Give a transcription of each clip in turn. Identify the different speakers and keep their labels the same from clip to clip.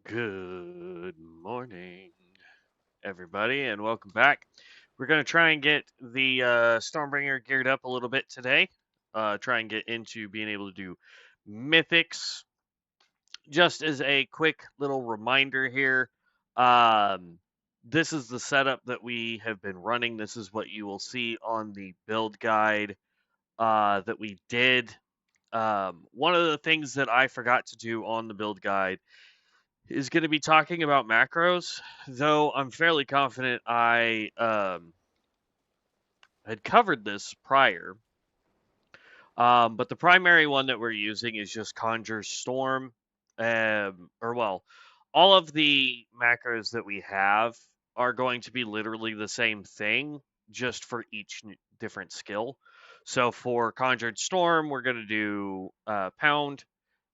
Speaker 1: Good morning, everybody, and welcome back. We're going to try and get the Stormbringer geared up a little bit today. Try and get into being able to do mythics. Just as a quick little reminder here, um, this is the setup that we have been running. This is what you will see on the build guide that we did. One of the things that I forgot to do on the build guide is going to be talking about macros, though I'm fairly confident I had covered this prior. But the primary one that we're using is just Conjure Storm, all of the macros that we have are going to be literally the same thing, just for each different skill. So for Conjured Storm, we're going to do pound,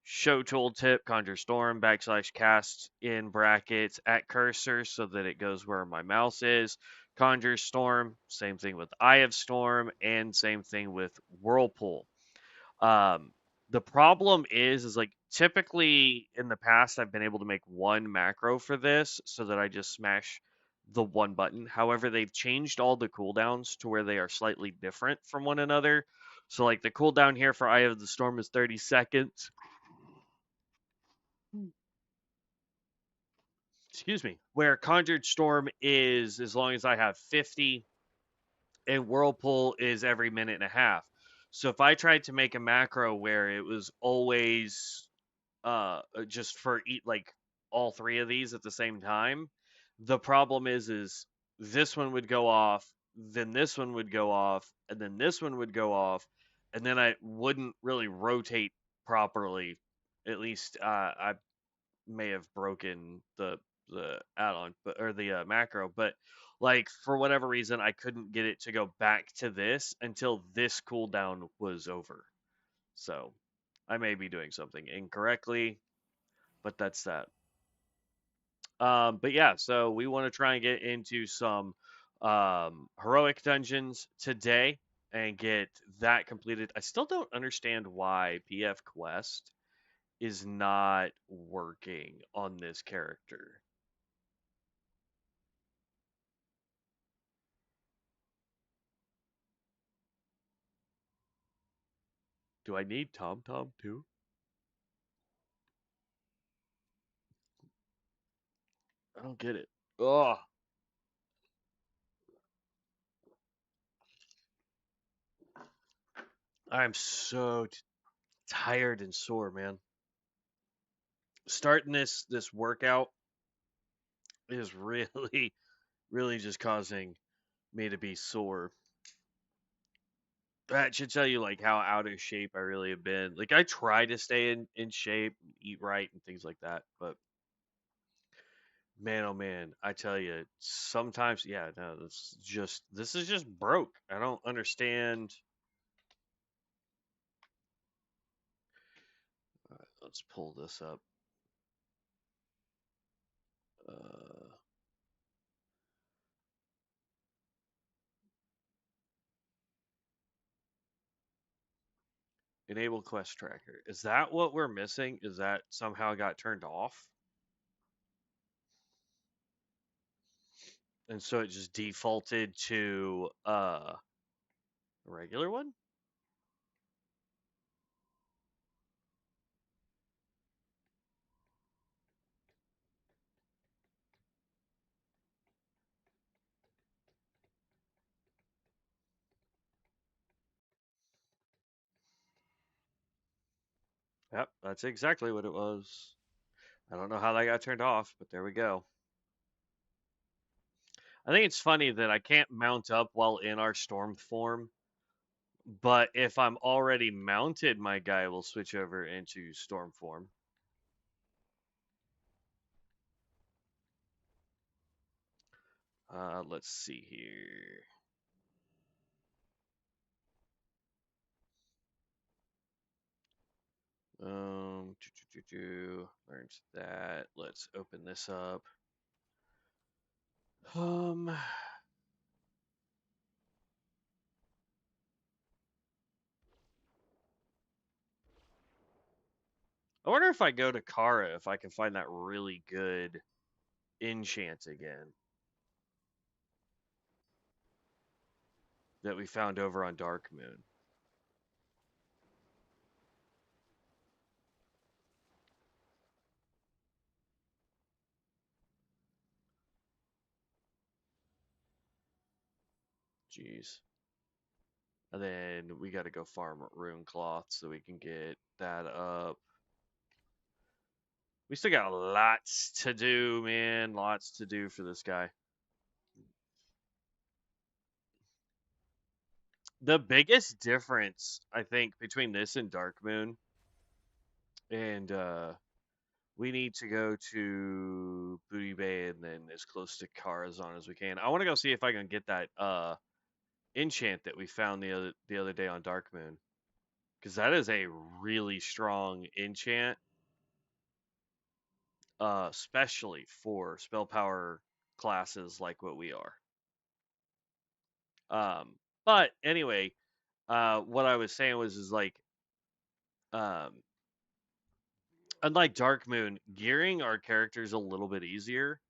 Speaker 1: show tooltip, conjure storm, /cast in brackets at cursor so that it goes where my mouse is. Conjure storm, same thing with Eye of Storm, and same thing with Whirlpool. Um, the problem is like typically in the past I've been able to make one macro for this so that I just smash the one button. However, they've changed all the cooldowns to where they are slightly different from one another. So like the cooldown here for Eye of the Storm is 30 seconds. Excuse me, where Conjured Storm is as long as I have 50, and Whirlpool is every minute and a half. So if I tried to make a macro where it was always just for like all three of these at the same time, the problem is this one would go off, then this one would go off, and then this one would go off, and then I wouldn't really rotate properly. At least I may have broken the add-on, but or the macro, but like for whatever reason, I couldn't get it to go back to this until this cooldown was over. So I may be doing something incorrectly, but that's that. But yeah, so we want to try and get into some heroic dungeons today and get that completed. I still don't understand why PF Quest is not working on this character. Do I need Tom Tom too? I don't get it. Ugh. I'm so tired and sore, man. Starting this workout is really really just causing me to be sore. That should tell you like how out of shape I really have been. Like I try to stay in shape, eat right and things like that, but man oh man, I tell you, sometimes yeah, no, this is just broke. I don't understand. All right, let's pull this up. Uh Enable quest tracker. Is that what we're missing? Is that somehow got turned off? And so it just defaulted to a regular one? Yep, that's exactly what it was. I don't know how that got turned off, but there we go. I think it's funny that I can't mount up while in our storm form, but if I'm already mounted, my guy will switch over into storm form. Let's see here. Learned that. Let's open this up. Um, I wonder if I go to Kara if I can find that really good enchant again that we found over on Dark Moon. Jeez. And then we got to go farm rune cloth so we can get that up. We still got lots to do, man. Lots to do for this guy. The biggest difference, I think, between this and Dark Moon, and we need to go to Booty Bay and then as close to Karazhan as we can. I want to go see if I can get that enchant that we found the other day on Dark Moon, because that is a really strong enchant, especially for spell power classes like what we are. But anyway, what I was saying was is like, um, unlike Dark Moon, gearing our characters a little bit easier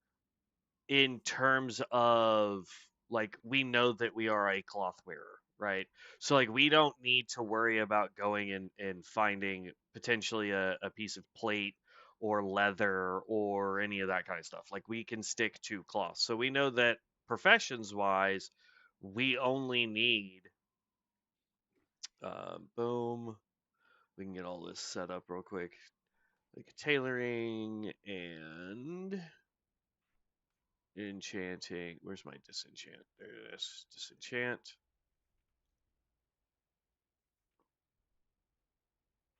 Speaker 1: in terms of like we know that we are a cloth wearer, right? So like we don't need to worry about going and finding potentially a piece of plate or leather or any of that kind of stuff. Like we can stick to cloth. So we know that professions wise, we only need boom. We can get all this set up real quick. Like tailoring and enchanting. Where's my disenchant? There it is. Disenchant.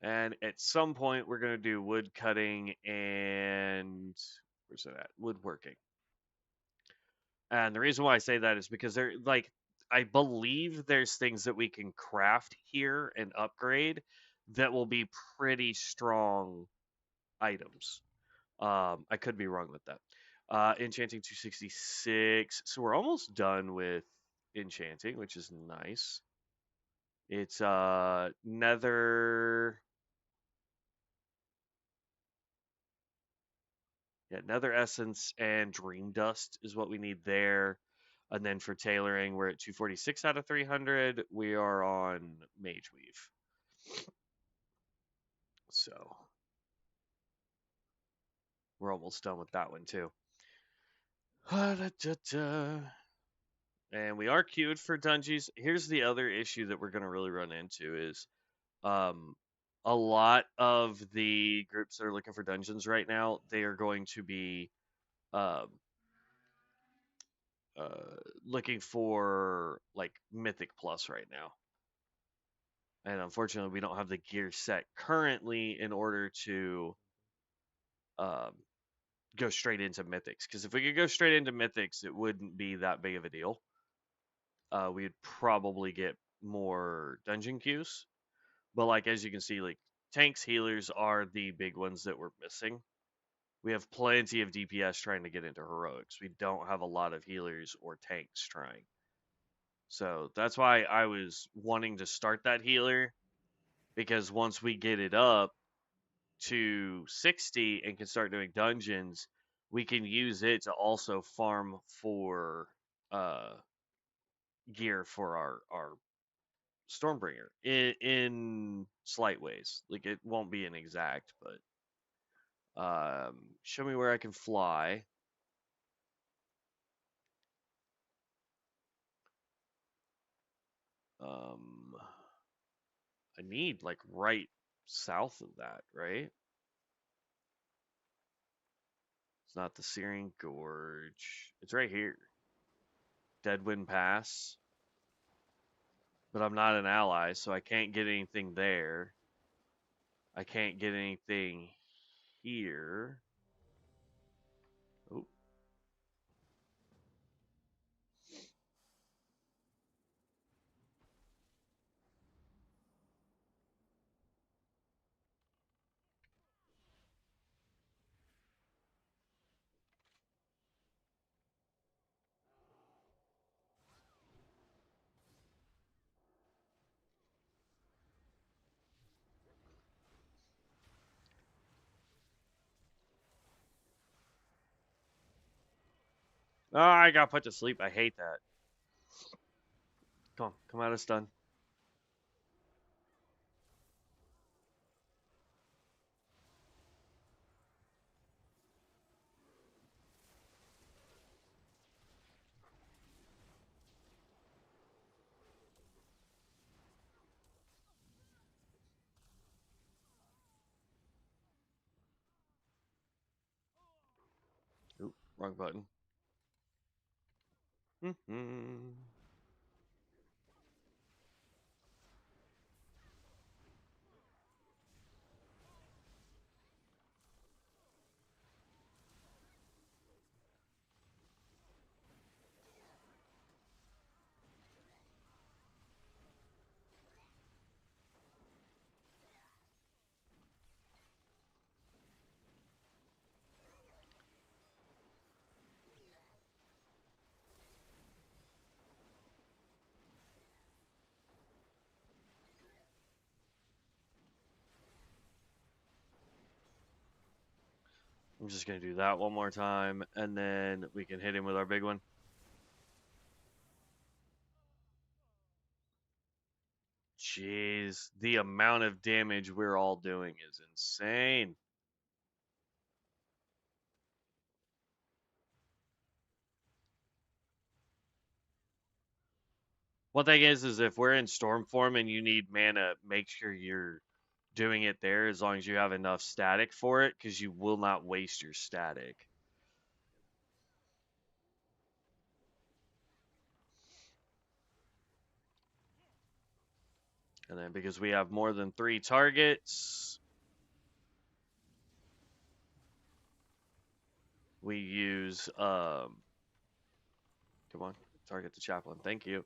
Speaker 1: And at some point, we're going to do wood cutting and where's it at? Woodworking. And the reason why I say that is because they're like, I believe there's things that we can craft here and upgrade that will be pretty strong items. I could be wrong with that. Enchanting 266. So we're almost done with enchanting, which is nice. It's nether. Yeah, nether essence and dream dust is what we need there. And then for tailoring, we're at 246 out of 300. We are on mage weave. So we're almost done with that one too. And we are queued for dungeons. Here's the other issue that we're going to really run into is um, a lot of the groups that are looking for dungeons right now, they are going to be um, looking for like Mythic Plus right now. And unfortunately, we don't have the gear set currently in order to um, go straight into Mythics. Because if we could go straight into Mythics, it wouldn't be that big of a deal. We'd probably get more dungeon queues. But like as you can see, like tanks, healers are the big ones that we're missing. We have plenty of DPS trying to get into heroics. We don't have a lot of healers or tanks trying. So that's why I was wanting to start that healer, because once we get it up to 60 and can start doing dungeons, we can use it to also farm for uh, gear for our Stormbringer in slight ways. Like it won't be an exact, but show me where I can fly. Um, I need like right south of that, right? It's not the Searing Gorge. It's right here. Deadwind Pass. But I'm not an ally, so I can't get anything there. I can't get anything here. Oh. Oh, I got put to sleep. I hate that. Come out of stun. Oop, wrong button. I'm just going to do that one more time, and then we can hit him with our big one. Jeez, the amount of damage we're all doing is insane. One thing is if we're in storm form and you need mana, make sure you're doing it there as long as you have enough static for it, because you will not waste your static. And then because we have more than 3 targets, we use come on, target the chaplain. Thank you.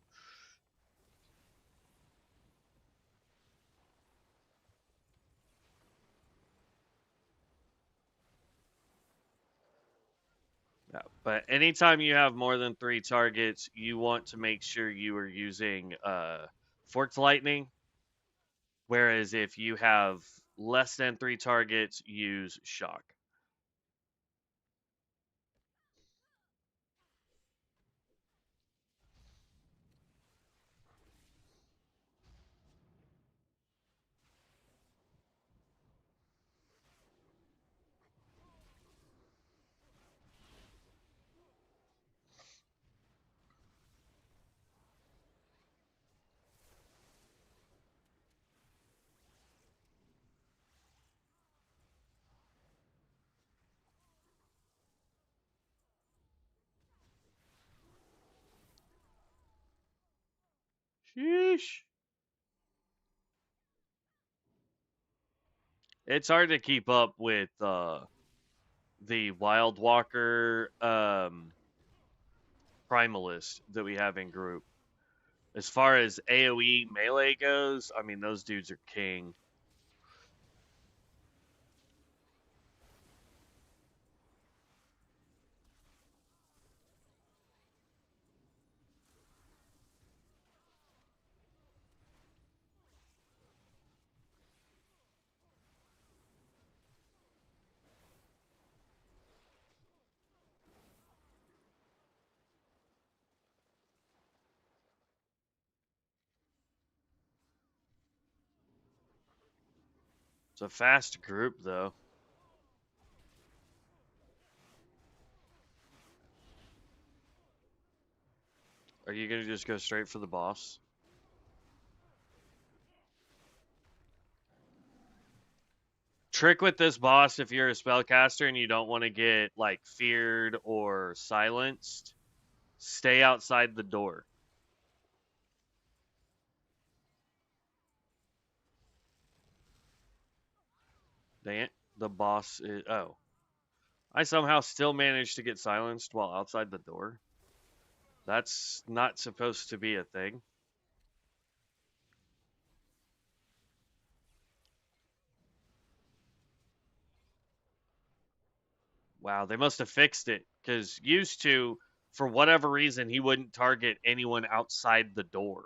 Speaker 1: Yeah, but anytime you have more than 3 targets, you want to make sure you are using forked lightning. Whereas if you have less than 3 targets, use shock. Sheesh. It's hard to keep up with the Wild Walker Primalist that we have in group. As far as AoE melee goes, I mean, those dudes are king. It's a fast group, though. Are you going to just go straight for the boss? Trick with this boss if you're a spellcaster and you don't want to get, like, feared or silenced. Stay outside the door. Dang it. The boss is... Oh. I somehow still managed to get silenced while outside the door. That's not supposed to be a thing. Wow, they must have fixed it. Because used to, for whatever reason, he wouldn't target anyone outside the door.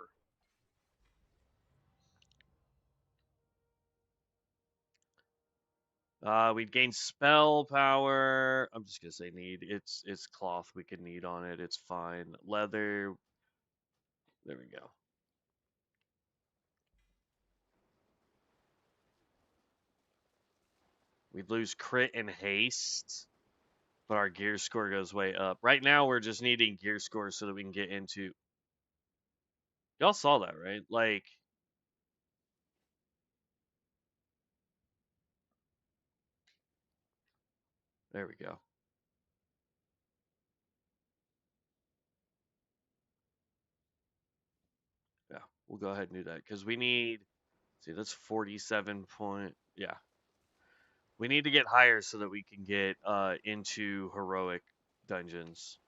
Speaker 1: We'd gain spell power. I'm just gonna say need. It's cloth we can need on it. It's fine. Leather. There we go. We'd lose crit and haste, but our gear score goes way up. Right now, we're just needing gear score so that we can get into. Y'all saw that, right? Like, there we go. Yeah, we'll go ahead and do that because we need. See, that's 47 point. Yeah, we need to get higher so that we can get into heroic dungeons.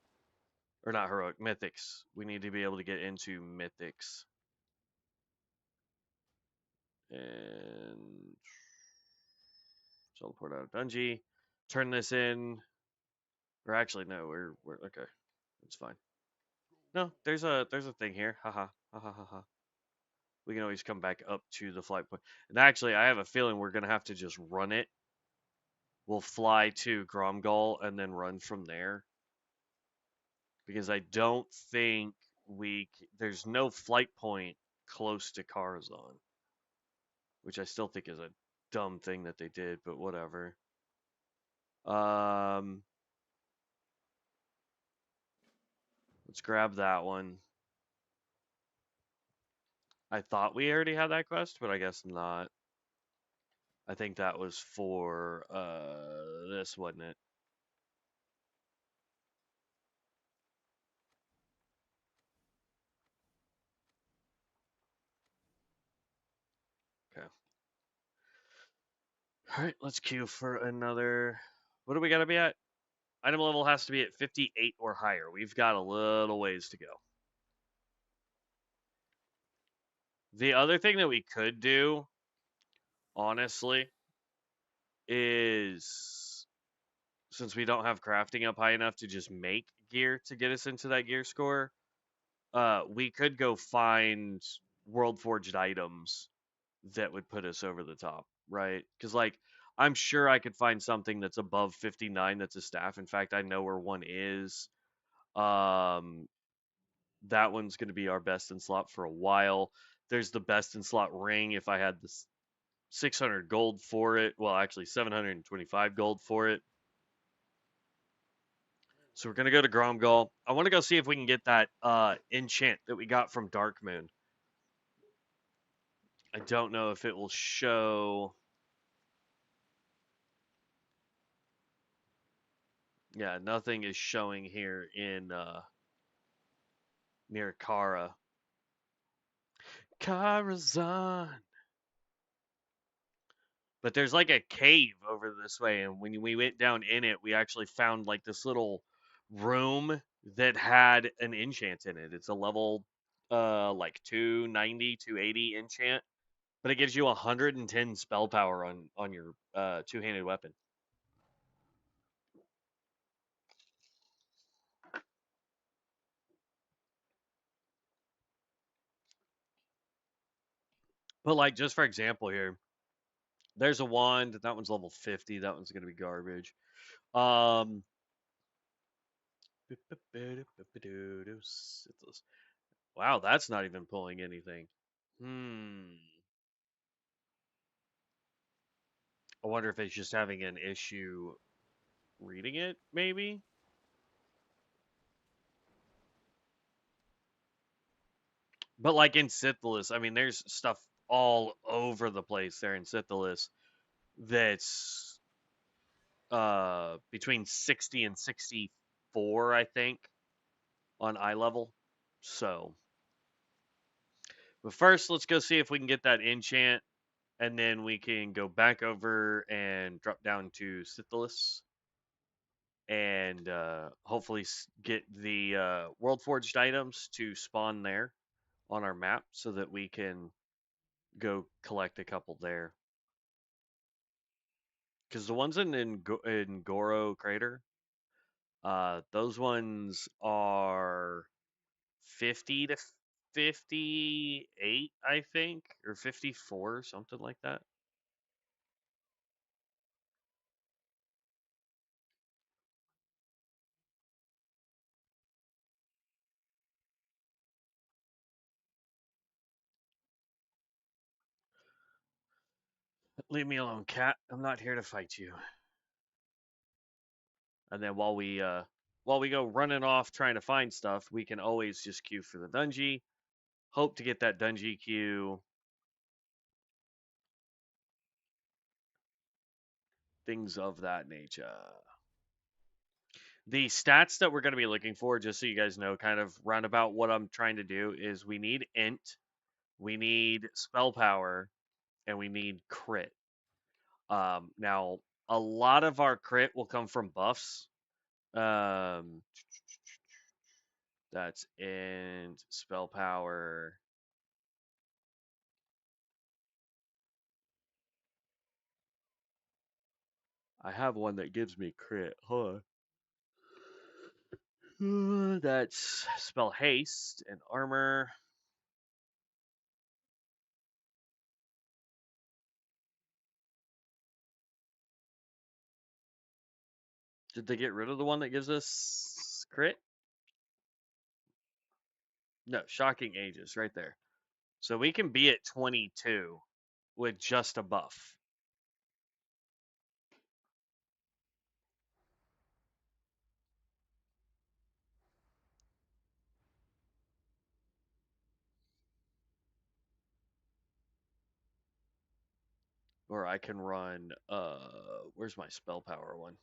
Speaker 1: Or not heroic, mythics. We need to be able to get into mythics. And teleport out of dungeon. Turn this in. Or actually, no, we're okay. It's fine. No, there's a thing here. Haha. Ha ha ha ha. We can always come back up to the flight point. And actually, I have a feeling we're gonna have to just run it. We'll fly to Gromgall and then run from there. Because I don't think there's no flight point close to Karazhan, which I still think is a dumb thing that they did, but whatever. Um, let's grab that one. I thought we already had that quest, but I guess not. I think that was for this, wasn't it? Okay. All right, let's queue for another. What do we got to be at? Item level has to be at 58 or higher. We've got a little ways to go. The other thing that we could do, honestly, is since we don't have crafting up high enough to just make gear to get us into that gear score, we could go find world forged items that would put us over the top, right? Because like I'm sure I could find something that's above 59 that's a staff. In fact, I know where one is. Um, that one's going to be our best in slot for a while. There's the best in slot ring if I had this 600 gold for it. Well, actually 725 gold for it. So we're gonna go to Gromgall. I want to go see if we can get that enchant that we got from Darkmoon. I don't know if it will show. Yeah, nothing is showing here in near Kara. Karazhan. But there's like a cave over this way, and when we went down in it, we actually found like this little room that had an enchant in it. It's a level like 290, 280 enchant, but it gives you 110 spell power on your two-handed weapon. But like just for example here, there's a wand. That one's level 50. That one's gonna be garbage. Um, wow, that's not even pulling anything. Hmm. I wonder if it's just having an issue reading it, maybe. But like in Sithilus, I mean, there's stuff all over the place there in Sithilus that's between 60 and 64, I think, on eye level. So, but first, let's go see if we can get that enchant, and then we can go back over and drop down to Sithilus, and hopefully get the World Forged items to spawn there on our map, so that we can go collect a couple there. Because the ones in Goro Crater, those ones are 50 to 58, I think, or 54, something like that. Leave me alone, cat. I'm not here to fight you. And then while we go running off trying to find stuff, we can always just queue for the dungeon. Hope to get that dungeon queue. Things of that nature. The stats that we're going to be looking for, just so you guys know, kind of roundabout what I'm trying to do, is we need int, we need spell power, and we need crit. Now, a lot of our crit will come from buffs. That's int, spell power. I have one that gives me crit. Huh. That's spell haste and armor. Did they get rid of the one that gives us crit? No, shocking ages right there. So we can be at 22 with just a buff. Or I can run where's my spell power one?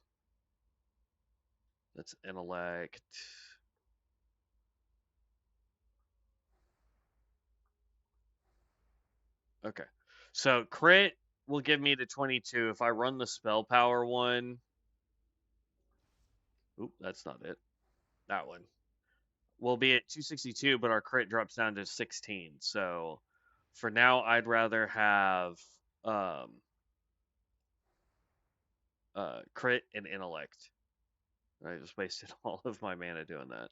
Speaker 1: That's intellect. Okay. So crit will give me the 22 if I run the spell power one. Oop, that's not it. That one. We'll be at 262, but our crit drops down to 16. So for now, I'd rather have um, crit and intellect. I just wasted all of my mana doing that.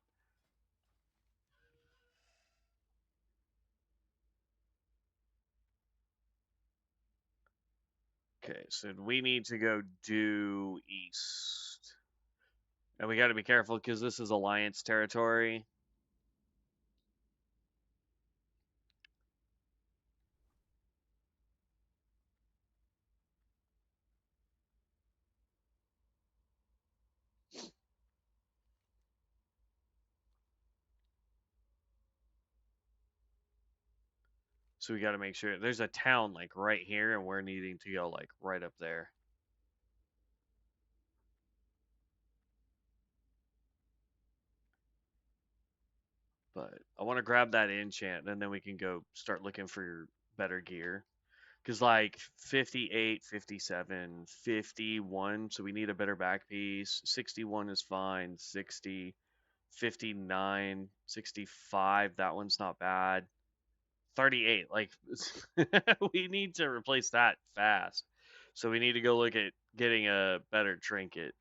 Speaker 1: Okay, so we need to go due east. And we got to be careful because this is Alliance territory. So we got to make sure there's a town like right here, and we're needing to go like right up there. But I want to grab that enchant, and then we can go start looking for better gear. Because like 58, 57, 51, so we need a better back piece. 61 is fine. 60, 59, 65, that one's not bad. 38, like we need to replace that fast. So we need to go look at getting a better trinket.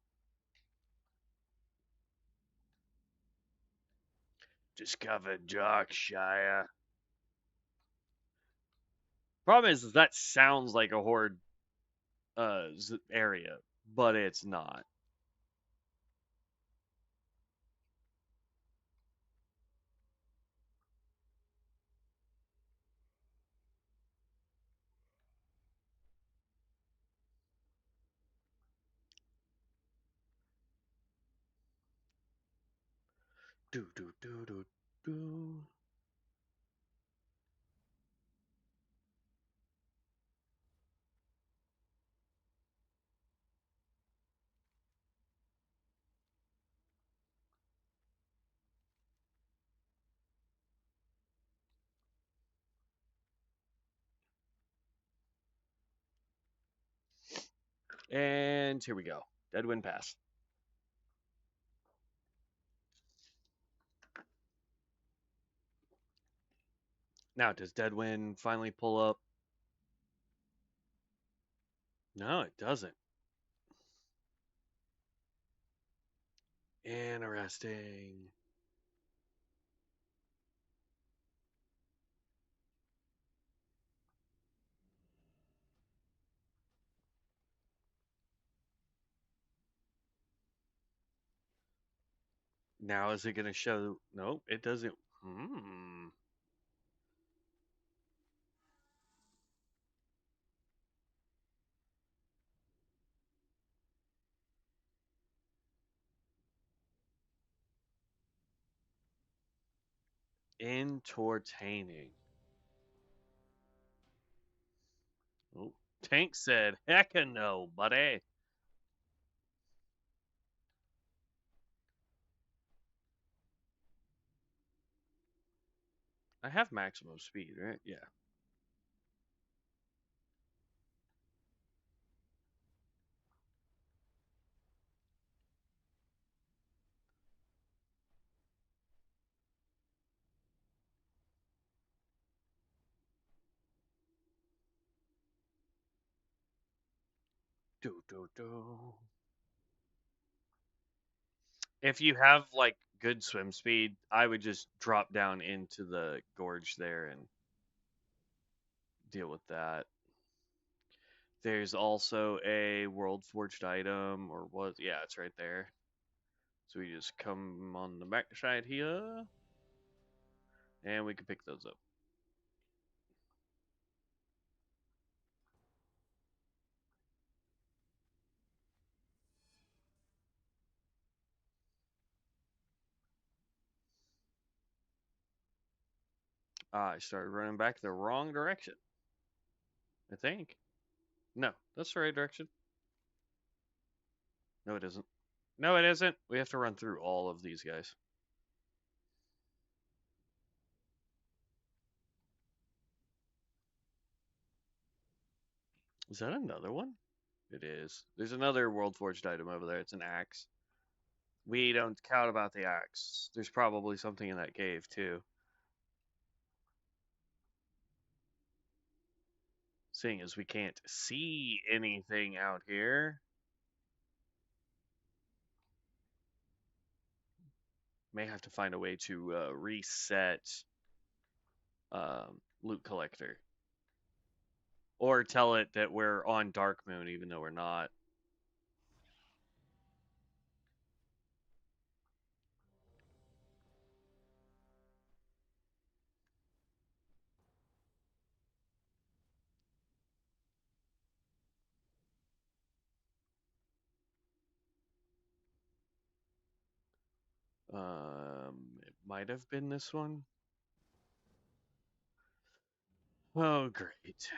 Speaker 1: Discovered Darkshire. Problem is that sounds like a horde area, but it's not. Do do do do do. And here we go. Deadwind Pass. Now, does Deadwind finally pull up? No, it doesn't. Interesting. Now, is it going to show? Nope, it doesn't. Hmm. Entertaining. Oh, Tank said, "Hecka no, buddy." I have maximum speed, right? Yeah. Do do do. If you have like good swim speed, I would just drop down into the gorge there and deal with that. There's also a world forged item, or was yeah, it's right there. So we just come on the back side here, and we can pick those up. I started running back the wrong direction. I think. No, that's the right direction. No, it isn't. No, it isn't. We have to run through all of these guys. Is that another one? It is. There's another World Forged item over there. It's an axe. We don't count about the axe. There's probably something in that cave, too. Seeing as we can't see anything out here, may have to find a way to reset loot collector. Or tell it that we're on Dark Moon, even though we're not. It might have been this one. Oh, great.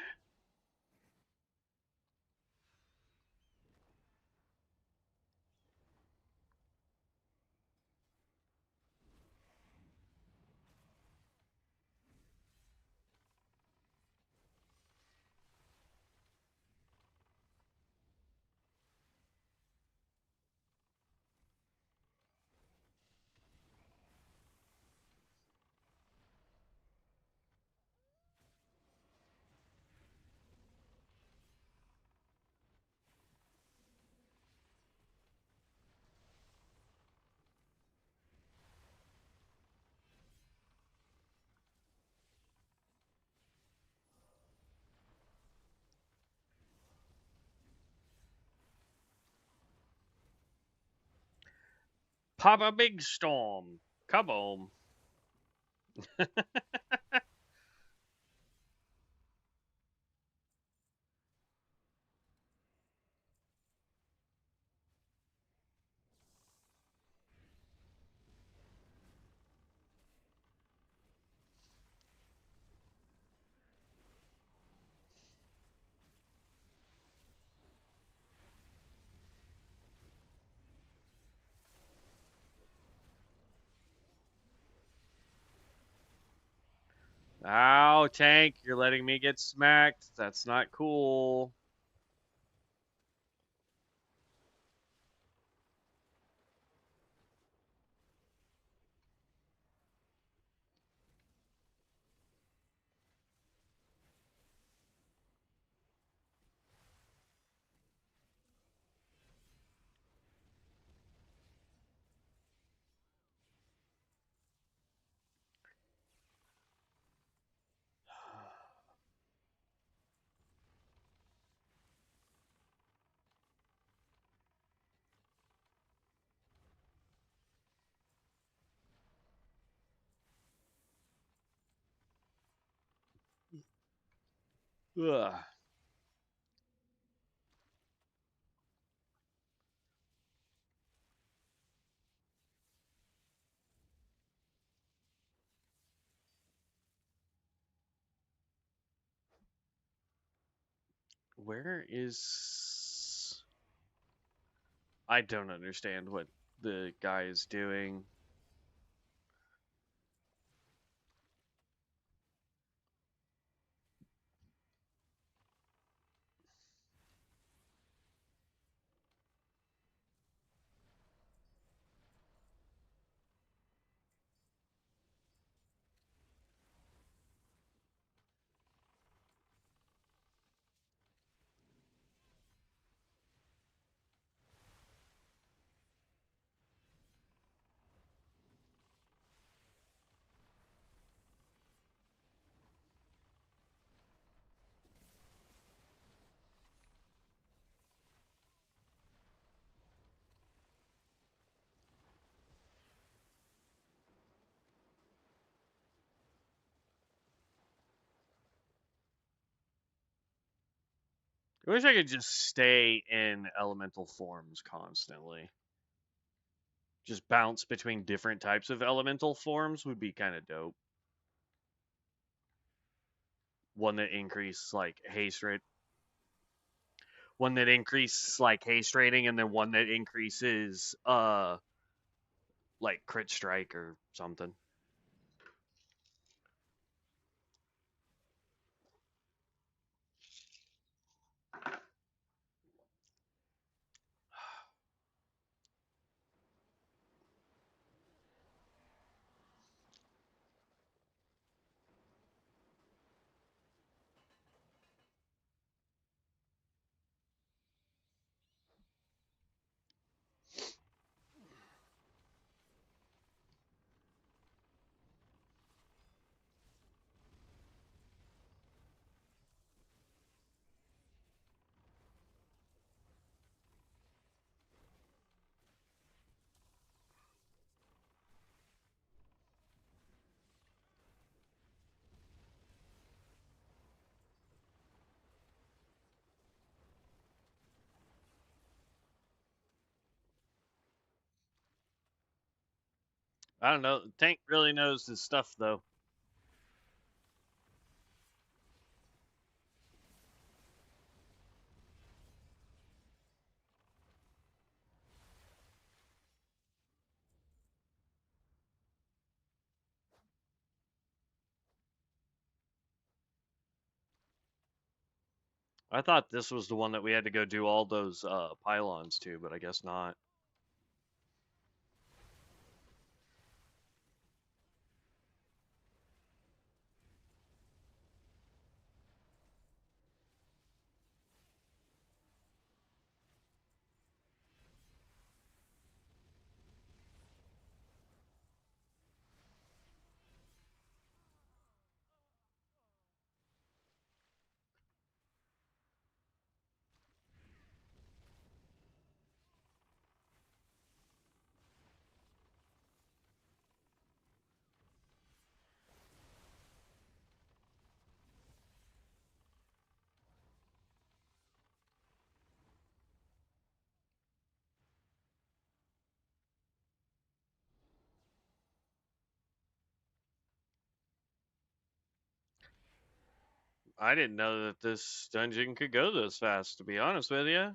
Speaker 1: Pop a big storm. Come on. Ow, tank, you're letting me get smacked. That's not cool. Ugh. Where is... I don't understand what the guy is doing. I wish I could just stay in elemental forms constantly. Just bounce between different types of elemental forms would be kind of dope. One that increases like haste rate. One that increases like haste rating, and then one that increases like crit strike or something. I don't know. Tank really knows his stuff though. I thought this was the one that we had to go do all those pylons to, but I guess not. I didn't know that this dungeon could go this fast, to be honest with you.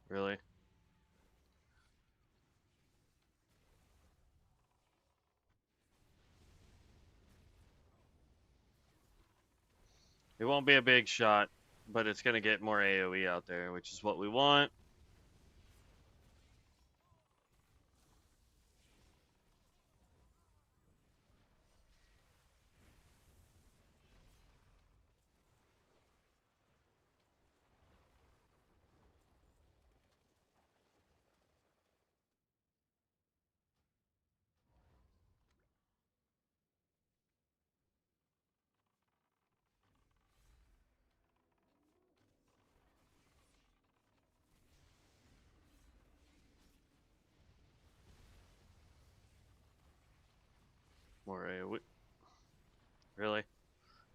Speaker 1: Really. It won't be a big shot, but it's going to get more AoE out there, which is what we want. More AoE. Really?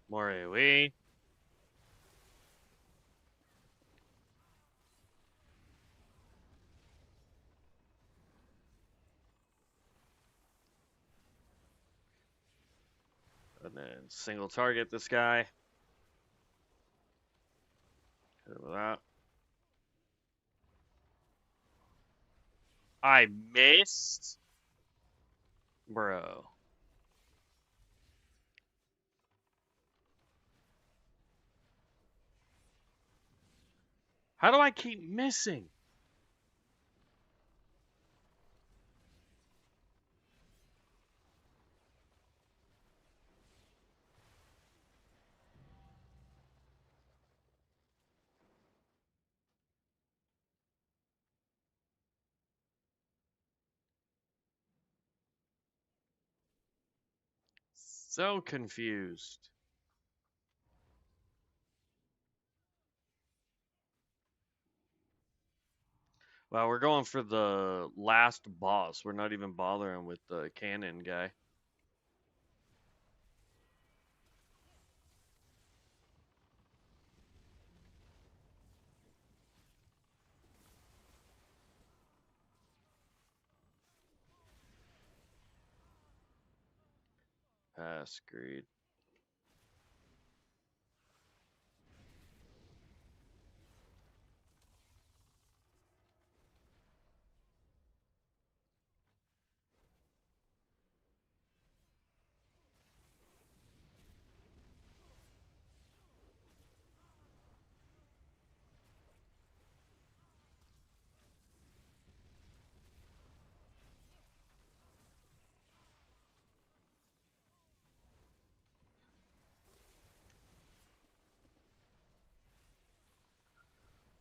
Speaker 1: More AoE. And then single target this guy. Hit him with that. I missed? Bro. How do I keep missing? So confused. Well, we're going for the last boss. We're not even bothering with the cannon guy. Screwed.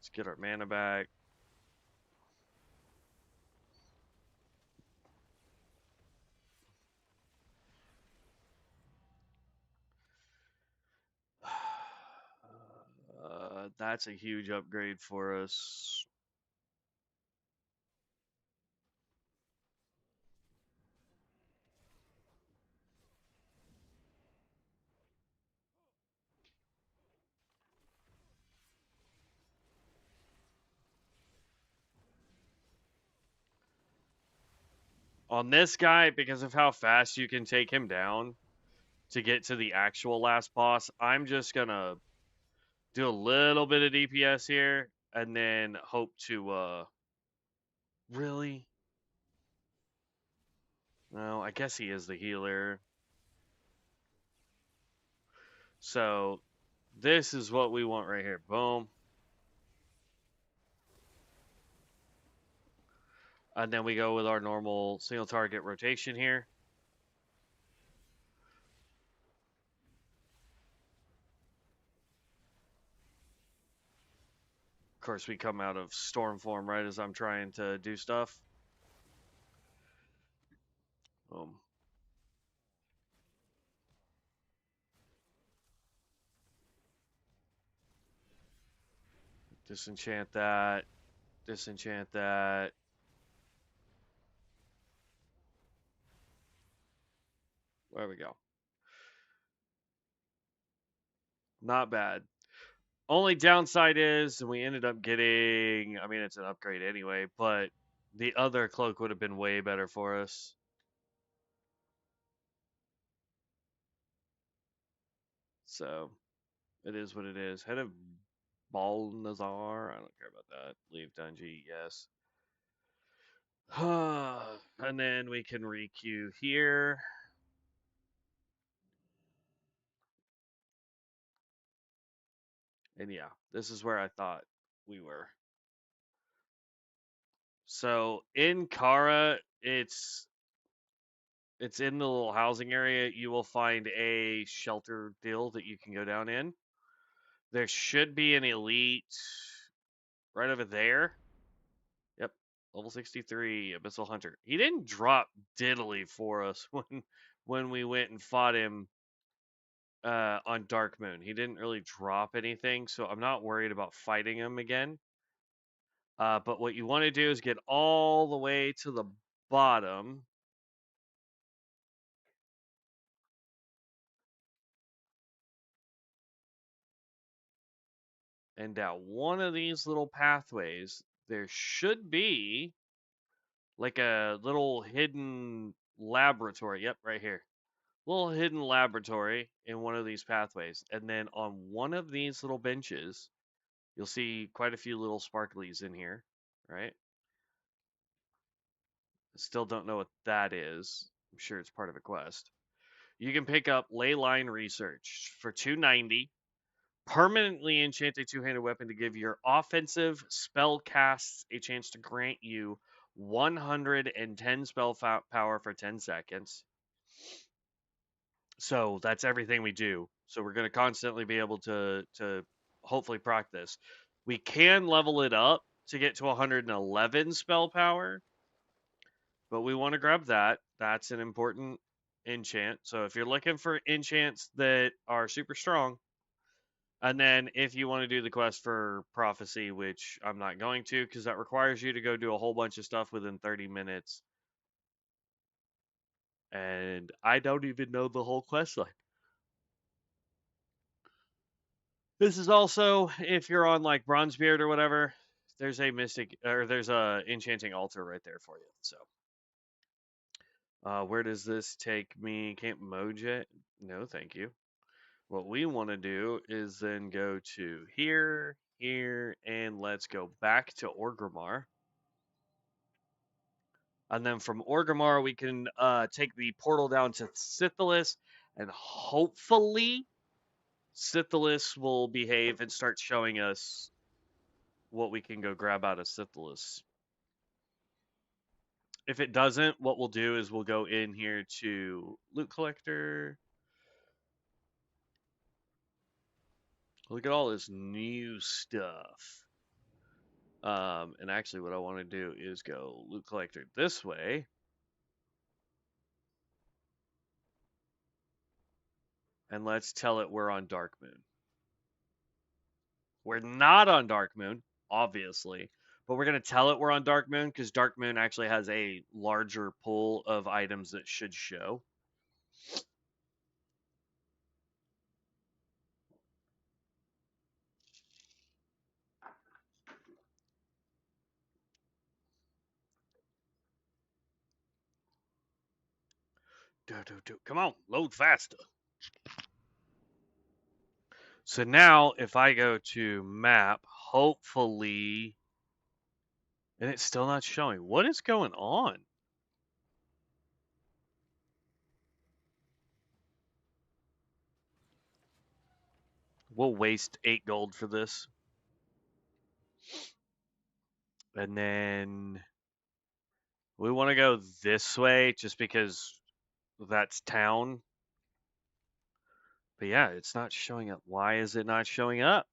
Speaker 1: Let's get our mana back. That's a huge upgrade for us. On this guy, because of how fast you can take him down to get to the actual last boss, I'm just gonna do a little bit of DPS here and then hope to really? No, I guess he is the healer. So this is what we want right here. Boom. And then we go with our normal single target rotation here. Of course, we come out of storm form right as I'm trying to do stuff. Boom. Disenchant that. Disenchant that. There we go. Not bad. Only downside is we ended up getting, I mean, it's an upgrade anyway, but the other cloak would have been way better for us. So it is what it is. Head of Balnazar. I don't care about that. Leave Dungy, yes. And then we can requeue here. And yeah, this is where I thought we were. So in Kara, it's in the little housing area. You will find a shelter deal that you can go down in. There should be an elite right over there. Yep, level 63, Abyssal Hunter. He didn't drop diddly for us when we went and fought him on Dark Moon. He didn't really drop anything, so I'm not worried about fighting him again. But what you want to do is get all the way to the bottom. And down one of these little pathways, there should be like a little hidden laboratory. Yep, right here. little hidden laboratory in one of these pathways. And then on one of these little benches, you'll see quite a few little sparklies in here, right? Still don't know what that is. I'm sure it's part of a quest. You can pick up Ley Line Research for 290. Permanently enchant a two-handed weapon to give your offensive spell casts a chance to grant you 110 spell power for 10 seconds. So that's everything we do. So we're going to constantly be able to hopefully proc this. We can level it up to get to 111 spell power, but we want to grab that. That's an important enchant. So if you're looking for enchants that are super strong, and then if you want to do the quest for prophecy, which I'm not going to because that requires you to go do a whole bunch of stuff within 30 minutes. And I don't even know the whole quest line. This is also if you're on like Bronzebeard or whatever, there's a mystic or there's a enchanting altar right there for you. So where does this take me? Camp Mojet? No, thank you. What we want to do is then go to here, and let's go back to Orgrimmar. And then from Orgrimmar, we can take the portal down to Sithilus, and hopefully Sithilus will behave and start showing us what we can go grab out of Sithilus. If it doesn't, what we'll do is we'll go in here to Loot Collector. Look at all this new stuff. And actually what I want to do is go Loot Collector this way. And let's tell it we're on Dark Moon. We're not on Dark Moon, obviously, but we're going to tell it we're on Dark Moon because Dark Moon actually has a larger pool of items that should show. Come on, load faster. So now if I go to map, hopefully, and it's still not showing. What is going on? We'll waste 8 gold for this. And then we want to go this way just because that's town. But yeah, it's not showing up. Why is it not showing up?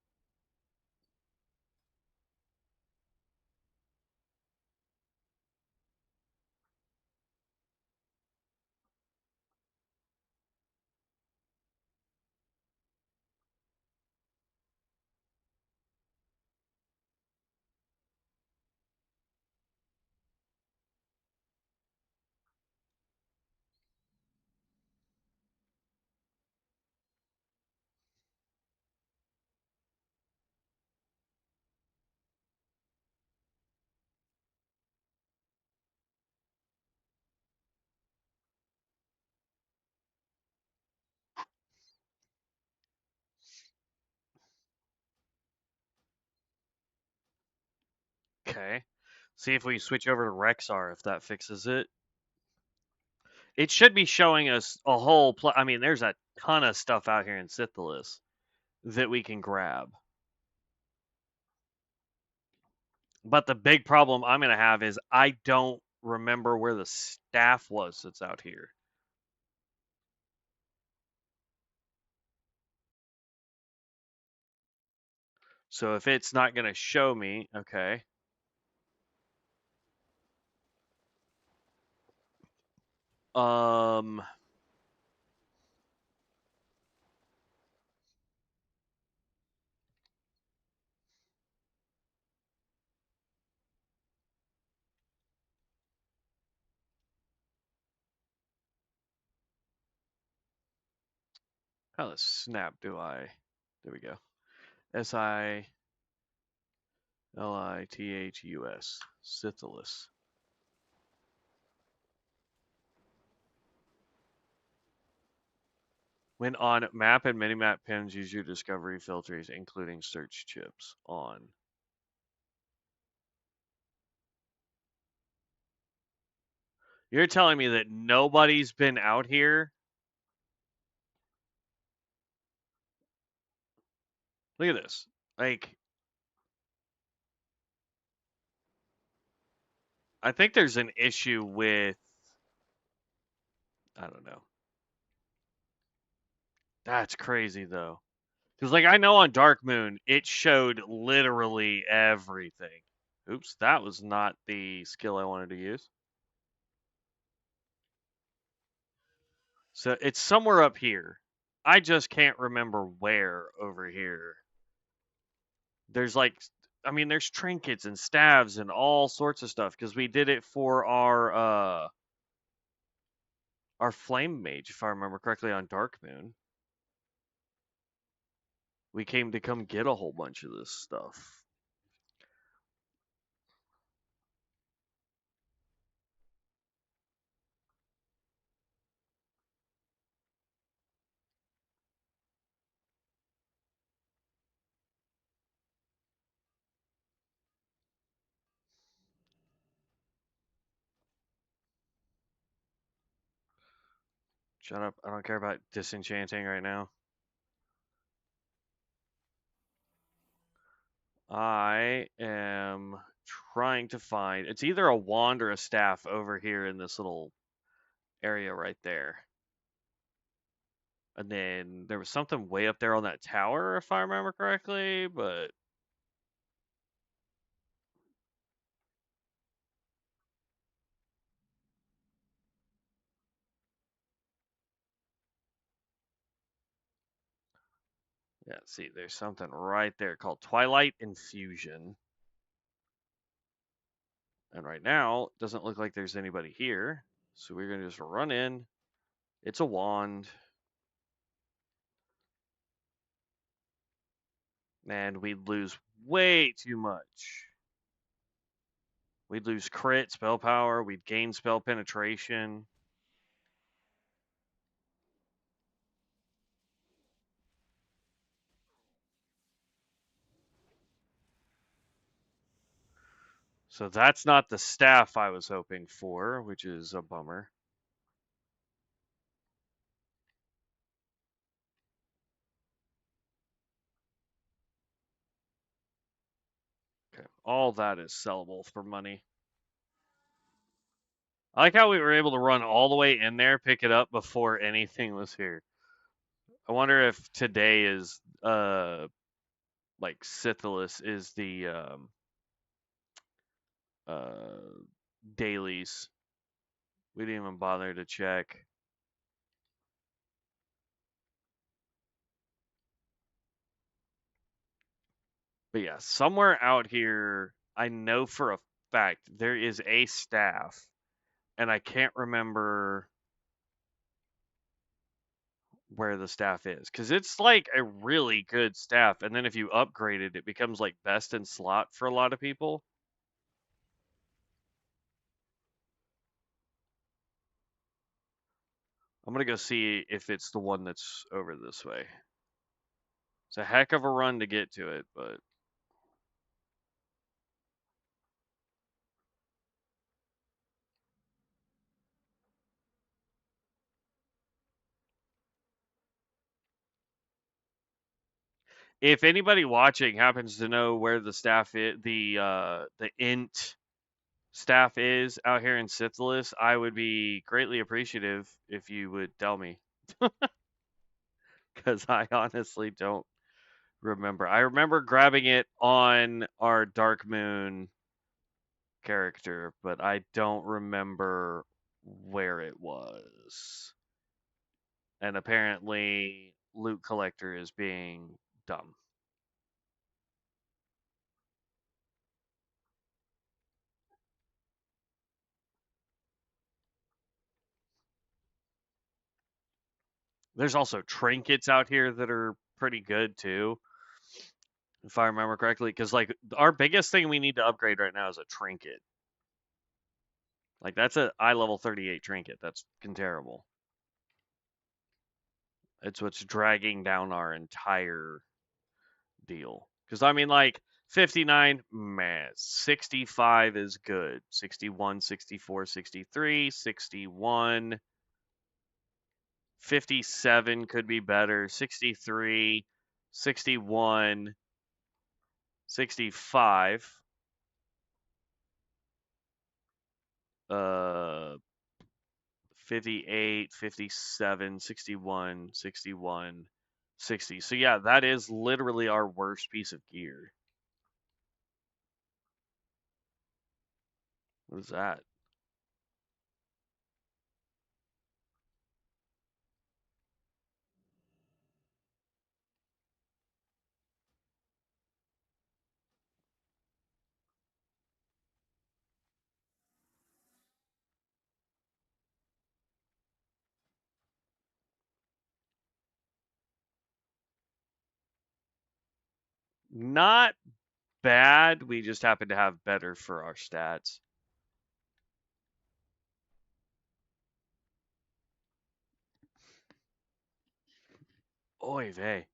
Speaker 1: Okay. See if we switch over to Rexxar if that fixes it. It should be showing us a whole I mean, there's a ton of stuff out here in Sithilus that we can grab. But the big problem I'm going to have is I don't remember where the staff was that's out here. So if it's not going to show me, okay. Oh, how the snap do I? There we go. Sithus. Sithilus. When on map and minimap pins, use your discovery filters, including search chips on. You're telling me that nobody's been out here? Look at this. Like, I think there's an issue with, I don't know. That's crazy though. Because like I know on Dark Moon, it showed literally everything. Oops, that was not the skill I wanted to use. So it's somewhere up here. I just can't remember where over here. There's like, I mean, there's trinkets and staves and all sorts of stuff because we did it for our flame mage, if I remember correctly, on Dark Moon. We came to come get a whole bunch of this stuff. Shut up. I don't care about disenchanting right now. I am trying to find, it's either a wand or a staff over here in this little area right there. And then there was something way up there on that tower, if I remember correctly, but yeah, see, there's something right there called Twilight Infusion. And right now, it doesn't look like there's anybody here. So we're going to just run in. It's a wand. And we'd lose way too much. We'd lose crit, spell power. We'd gain spell penetration. So that's not the staff I was hoping for, which is a bummer. Okay, all that is sellable for money. I like how we were able to run all the way in there, pick it up before anything was here. I wonder if today is like Sithilus is the uh dailies. We didn't even bother to check. But yeah, somewhere out here, I know for a fact there is a staff, and I can't remember where the staff is because it's like a really good staff, and then if you upgrade it, it becomes like best in slot for a lot of people. I'm gonna go see if it's the one that's over this way. It's a heck of a run to get to it, but if anybody watching happens to know where the staff is, the int staff is out here in Sithilus, I would be greatly appreciative if you would tell me, because I honestly don't remember. I remember grabbing it on our Dark Moon character, but I don't remember where it was. And apparently, loot collector is being dumb. There's also trinkets out here that are pretty good too, if I remember correctly. Because like our biggest thing we need to upgrade right now is a trinket. Like that's a eye level 38 trinket. That's terrible. It's what's dragging down our entire deal. Because I mean, like 59, man, 65 is good. 61, 64, 63, 61, 57 could be better. 63, 61, 65. 58, 57, 61, 61, 60. So yeah, that is literally our worst piece of gear. What is that? Not bad. We just happen to have better for our stats. Oy vey.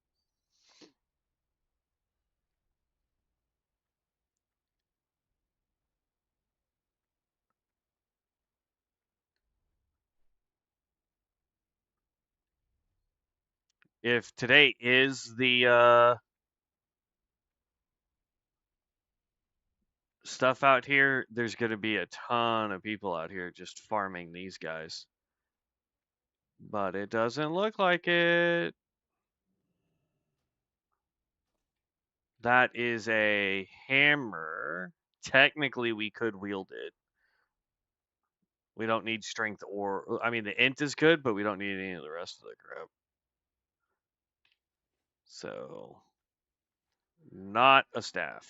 Speaker 1: If today is the stuff out here, there's going to be a ton of people out here just farming these guys. But it doesn't look like it. That is a hammer. Technically, we could wield it. We don't need strength or, I mean, the int is good, but we don't need any of the rest of the crap. So, not a staff.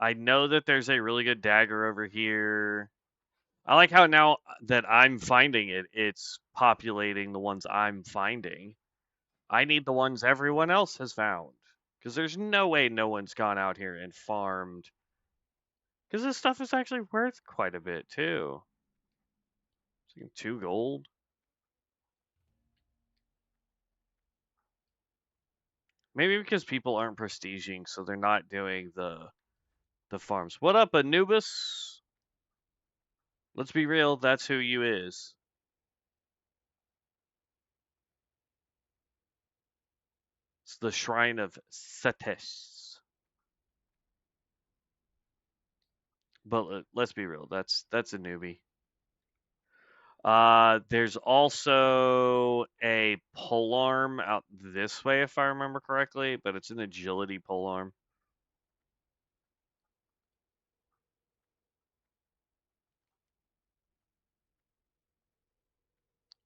Speaker 1: I know that there's a really good dagger over here. I like how now that I'm finding it, it's populating the ones I'm finding. I need the ones everyone else has found. Because there's no way no one's gone out here and farmed. Because this stuff is actually worth quite a bit, too. It's like 2 gold. Maybe because people aren't prestiging, so they're not doing the farms. What up, Anubis? Let's be real, that's who you is. It's the Shrine of Setes. But let's be real, that's a newbie. There's also a polearm out this way, if I remember correctly, but it's an agility polearm.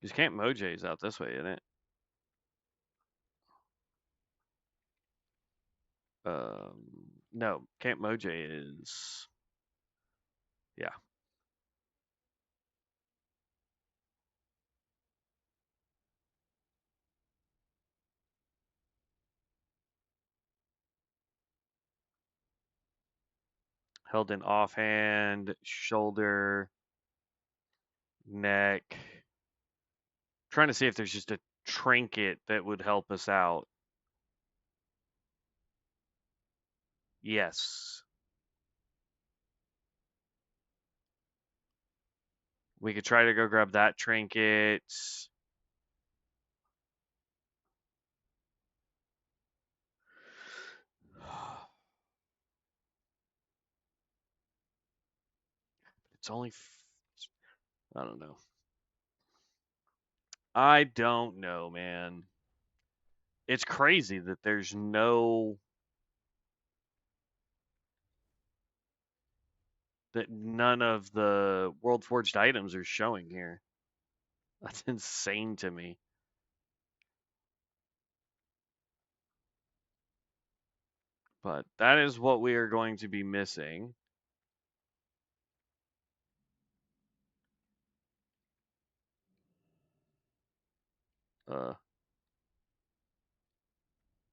Speaker 1: Because Camp Mojay's out this way, isn't it? No, Camp Mojay is, yeah. Held in offhand, shoulder, neck. Trying to see if there's just a trinket that would help us out. Yes. We could try to go grab that trinket. It's only, I don't know. I don't know, man. It's crazy that there's no, that none of the World Forged items are showing here. That's insane to me. But that is what we are going to be missing.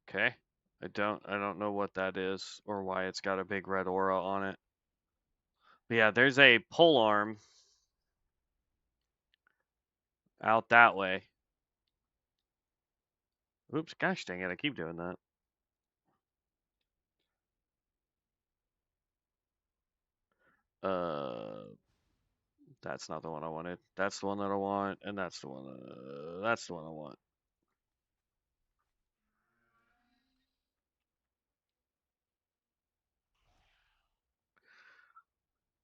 Speaker 1: Okay. I don't know what that is or why it's got a big red aura on it. But yeah, there's a pole arm out that way. Oops, gosh dang it, I keep doing that. That's not the one I wanted. That's the one that I want, and that's the one. That's the one I want.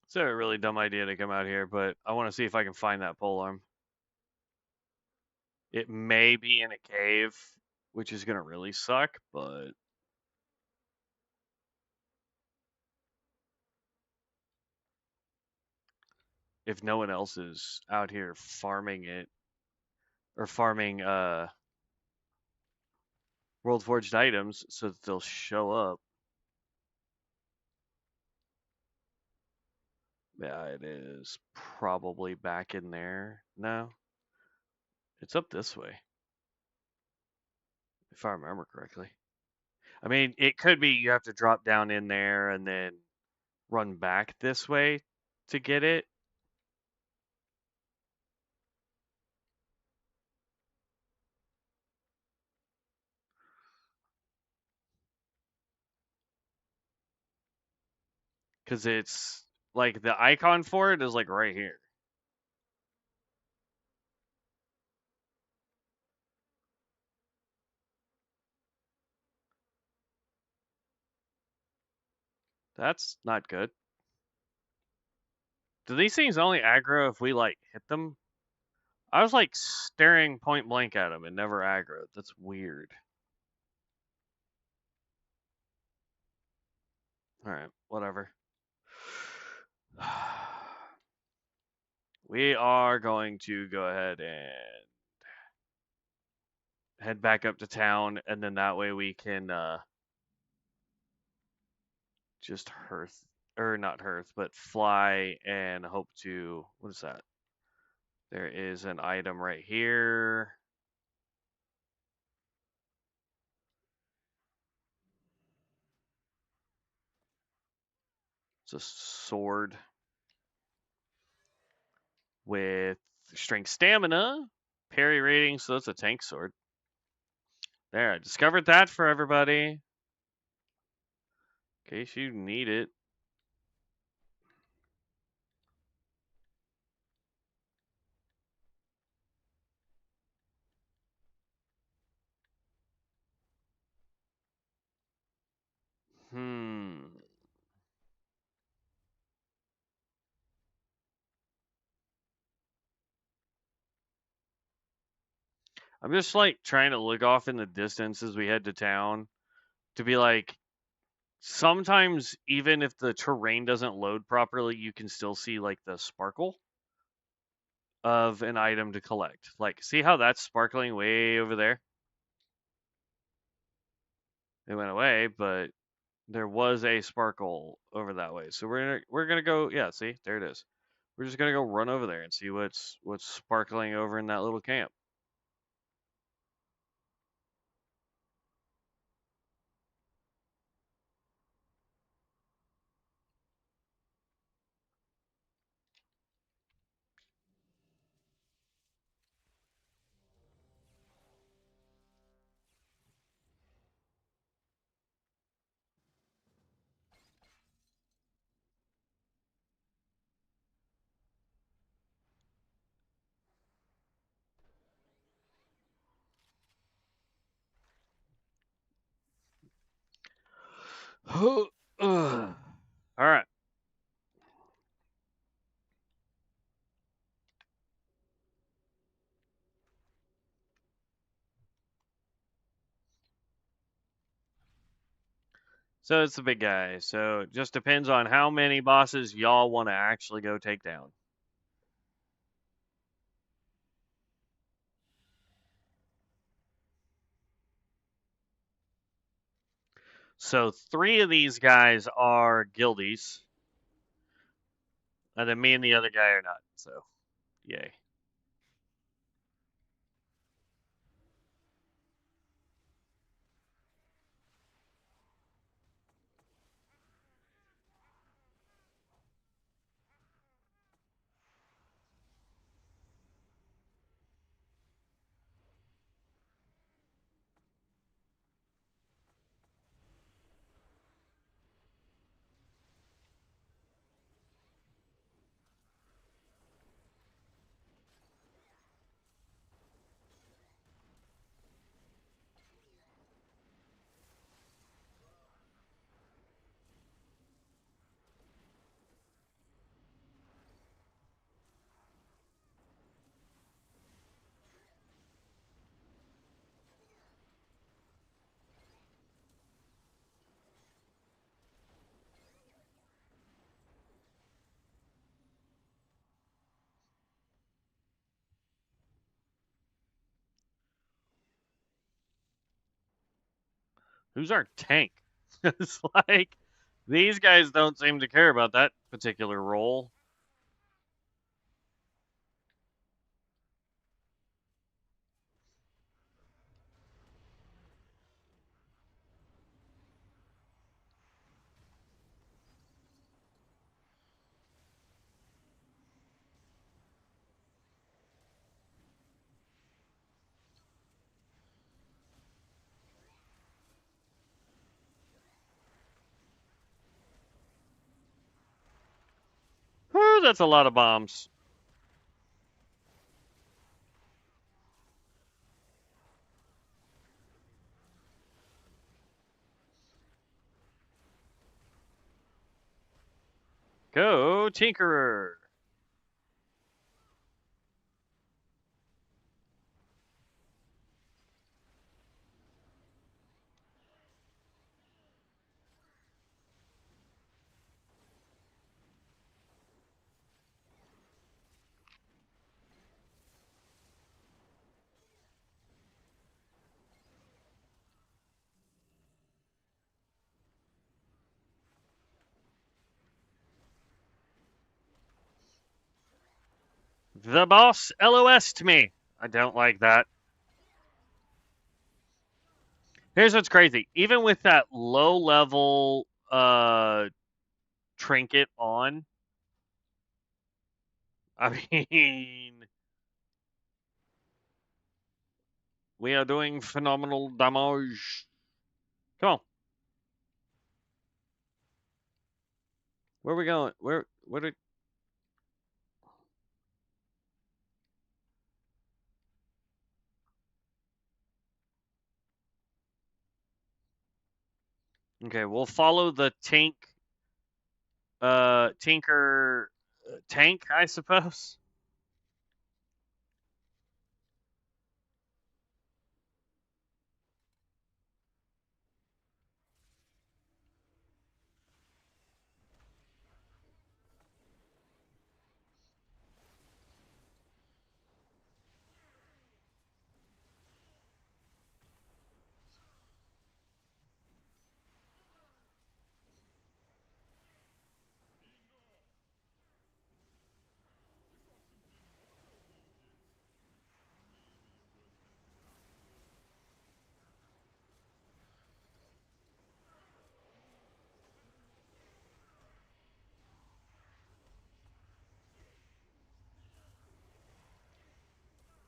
Speaker 1: It's a really dumb idea to come out here, but I want to see if I can find that pole arm. It may be in a cave, which is gonna really suck, but if no one else is out here farming it or farming world forged items so that they'll show up. Yeah, it is probably back in there. No, it's up this way, if I remember correctly. I mean, it could be you have to drop down in there and then run back this way to get it. Because it's like the icon for it is like right here. That's not good. Do these things only aggro if we like hit them? I was like staring point blank at them and never aggroed. That's weird. All right, whatever. We are going to go ahead and head back up to town, and then that way we can just hearth, or not hearth, but fly and hope to, what is that? There is an item right here. It's a sword with strength stamina, parry rating, so that's a tank sword. There, I discovered that for everybody. In case you need it. Hmm. I'm just like trying to look off in the distance as we head to town to be like, sometimes even if the terrain doesn't load properly, you can still see like the sparkle of an item to collect. Like, see how that's sparkling way over there? It went away, but there was a sparkle over that way. So we're gonna go. Yeah, see, there it is. We're just gonna go run over there and see what's sparkling over in that little camp. All right. So it's the big guy. So it just depends on how many bosses y'all want to actually go take down. So 3 of these guys are guildies, and then me and the other guy are not. So, yay. Who's our tank? It's like, these guys don't seem to care about that particular role. Whew, that's a lot of bombs. Go, Tinkerer. The boss LOS'd me. I don't like that. Here's what's crazy. Even with that low level trinket on, I mean, we are doing phenomenal damage. Come on. Where are we going? What did... Okay, we'll follow the Tinker tank, I suppose.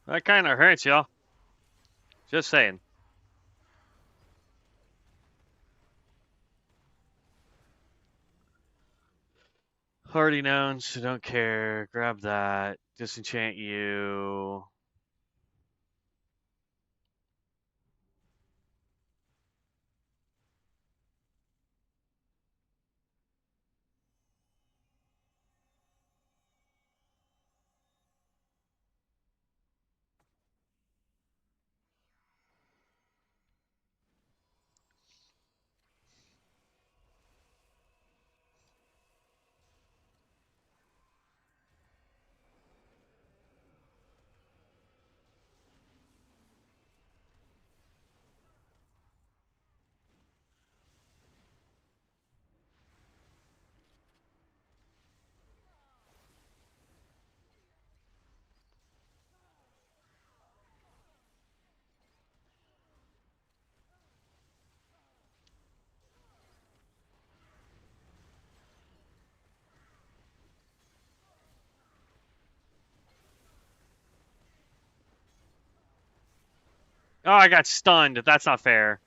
Speaker 1: That kind of hurts, y'all. Just saying. Already known, so don't care. Grab that. Disenchant you. Oh, I got stunned. That's not fair.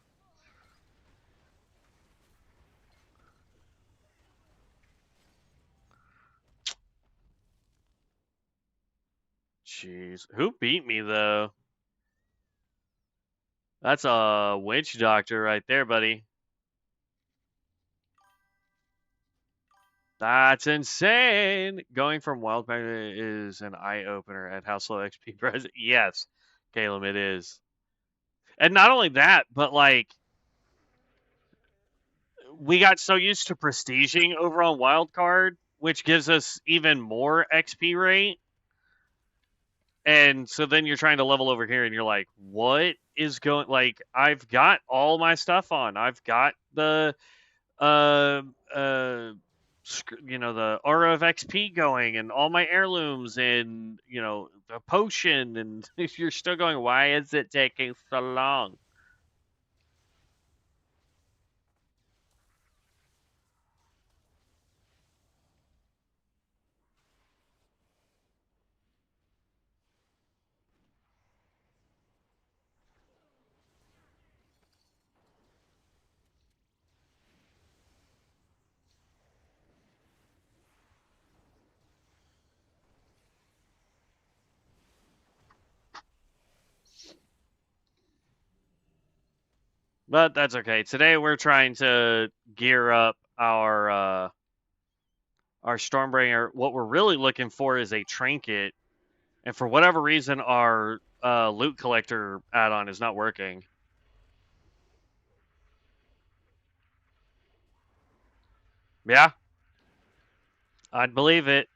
Speaker 1: Jeez. Who beat me, though? That's a witch doctor right there, buddy. That's insane. Going from wild is an eye opener at how slow XP present. Yes, Caleb, it is. And not only that, but like we got so used to prestiging over on wildcard, which gives us even more XP rate. And so then you're trying to level over here, and you're like, what is going? Like, I've got all my stuff on. I've got the uh uh the aura of XP going, and all my heirlooms, and the potion, and you're still going, why is it taking so long? But that's okay. Today we're trying to gear up our Stormbringer. What we're really looking for is a trinket, and for whatever reason, our loot collector add-on is not working. Yeah, I'd believe it.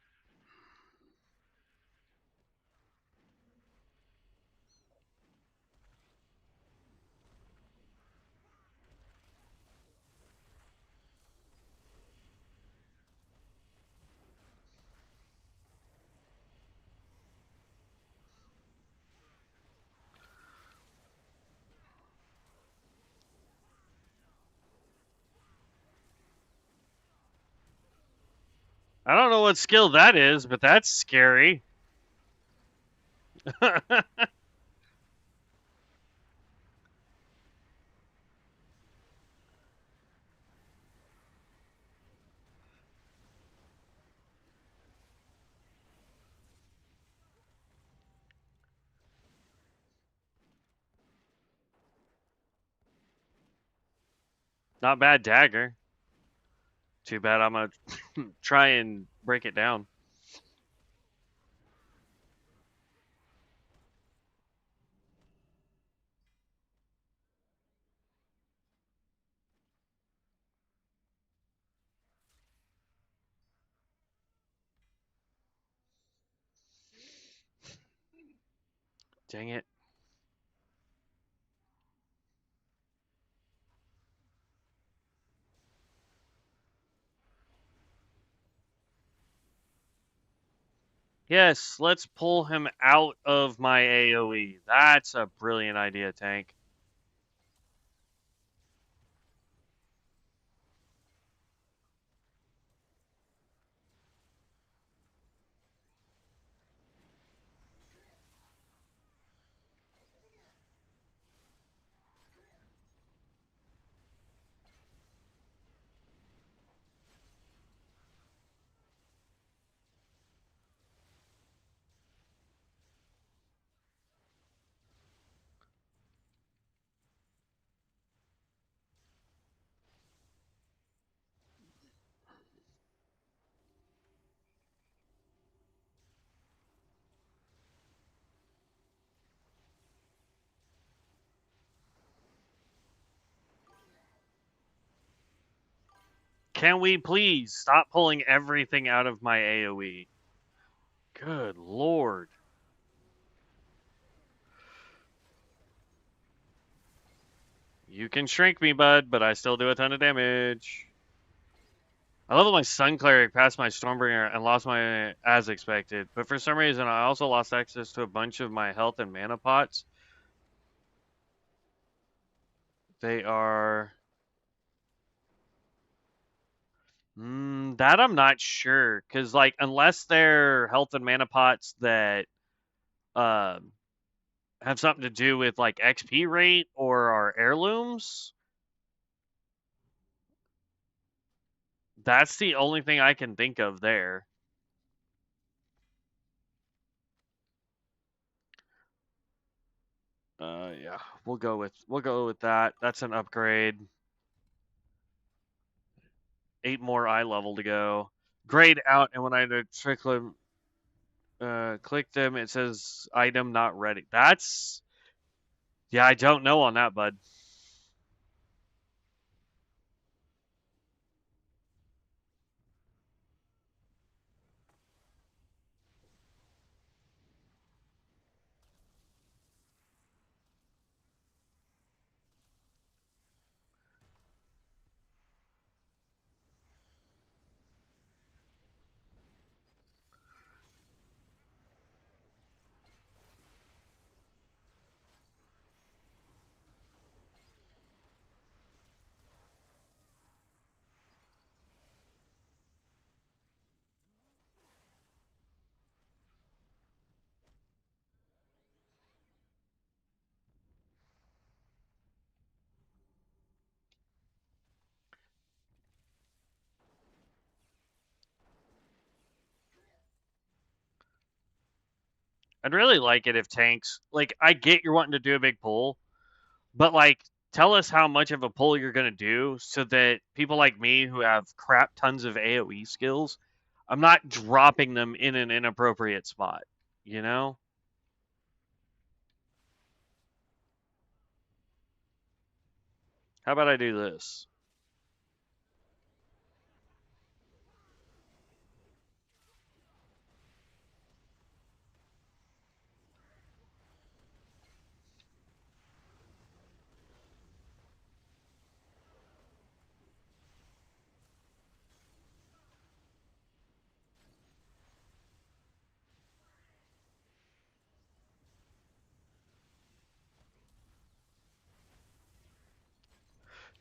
Speaker 1: I don't know what skill that is, but that's scary. Not bad dagger. Too bad I'm gonna try and break it down. Dang it. Yes, let's pull him out of my AoE. That's a brilliant idea, Tank. Can we please stop pulling everything out of my AoE? Good lord. You can shrink me, bud, but I still do a ton of damage. I leveled my Sun Cleric past my Stormbringer and lost my as expected, but for some reason I also lost access to a bunch of my health and mana pots. They are that I'm not sure, because like unless they're health and mana pots that um have something to do with like XP rate or our heirlooms, that's the only thing I can think of there. Yeah, we'll go with that. That's an upgrade. 8 more eye level to go. Grayed out, and when I click them, it says item not ready. That's yeah, I don't know on that, bud. I'd really like it if tanks, like, I get you're wanting to do a big pull, but like, tell us how much of a pull you're gonna do so that people like me who have crap tons of AoE skills, I'm not dropping them in an inappropriate spot, you know? How about I do this?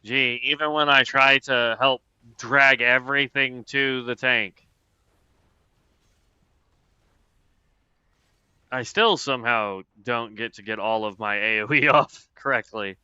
Speaker 1: Gee, even when I try to help drag everything to the tank, I still somehow don't get all of my AoE off correctly.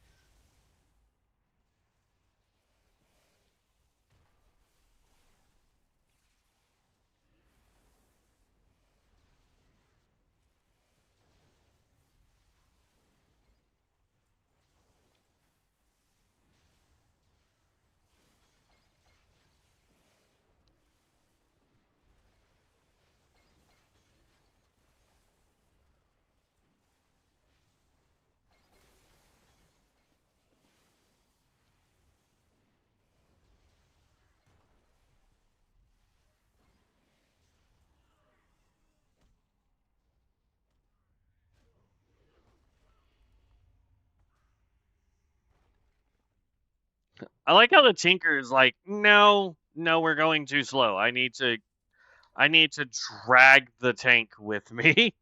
Speaker 1: I like how the Tinker is like, no, no, we're going too slow. I need to drag the tank with me.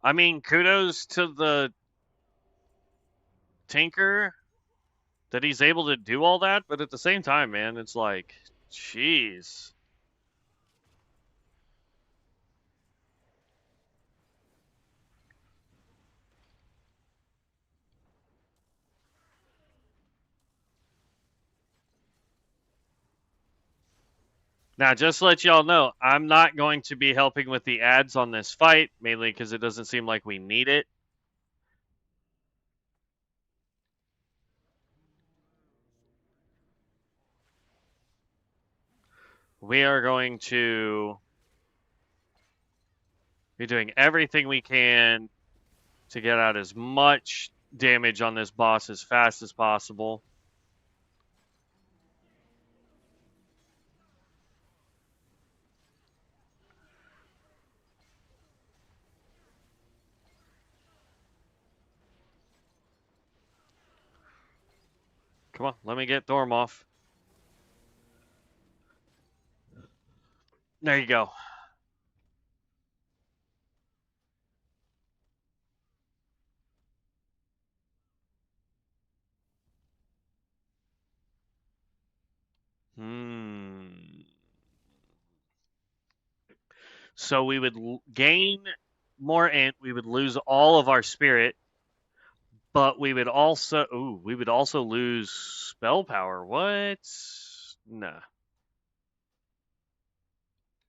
Speaker 1: I mean, kudos to the Tinker that he's able to do all that, but at the same time, man, it's like, jeez. Now, just to let y'all know, I'm not going to be helping with the ads on this fight, mainly because it doesn't seem like we need it. We are going to be doing everything we can to get out as much damage on this boss as fast as possible. Come on, let me get Thorm off. There you go. Hmm. So we would gain more int. We would lose all of our spirit, but we would also lose spell power. What? Nah.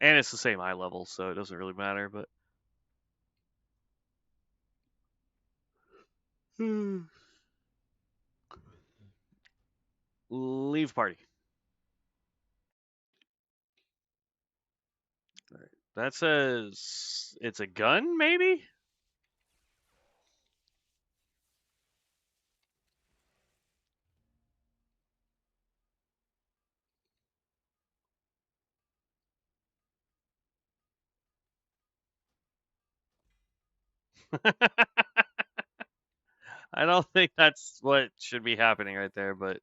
Speaker 1: And it's the same eye level, so it doesn't really matter. But leave party. All right. That says it's a gun, maybe. I don't think that's what should be happening right there, but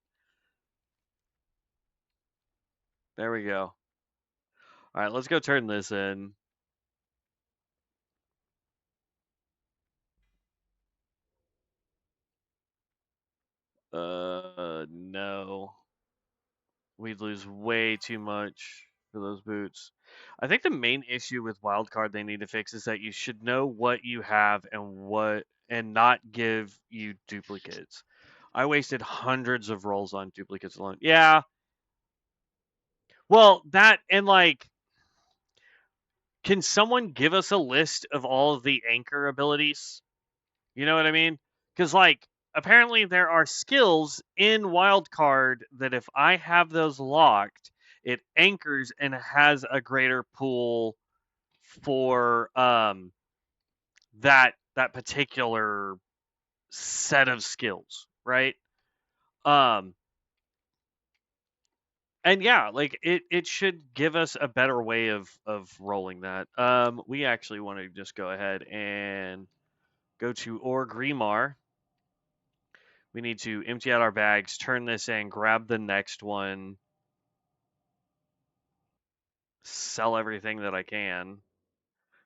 Speaker 1: there we go. All right, let's go turn this in. No. We'd lose way too much. for those boots. I think the main issue with wildcard they need to fix is that you should know what you have and not give you duplicates. I wasted hundreds of rolls on duplicates alone. Yeah. Well, that and like, can someone give us a list of all of the anchor abilities? You know what I mean? Because like, apparently there are skills in wildcard that if I have those locked, it anchors and has a greater pool for that particular set of skills, right? Um and yeah, like it should give us a better way of rolling that. We actually want to just go ahead and go to Orgrimmar. We need to empty out our bags, turn this in, grab the next one, sell everything that I can.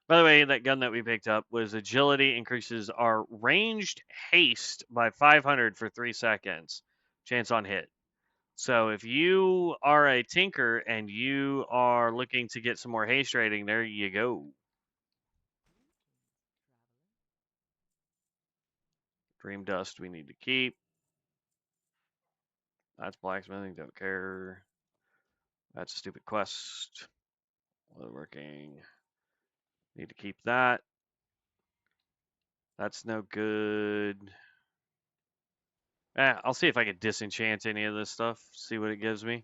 Speaker 1: By the way, that gun that we picked up was agility, increases our ranged haste by 500 for 3 seconds. Chance on hit. So if you are a tinker and you are looking to get some more haste rating, there you go. Dream dust we need to keep. That's blacksmithing, don't care. That's a stupid quest. Woodworking. Need to keep that. That's no good. I'll see if I can disenchant any of this stuff. See what it gives me.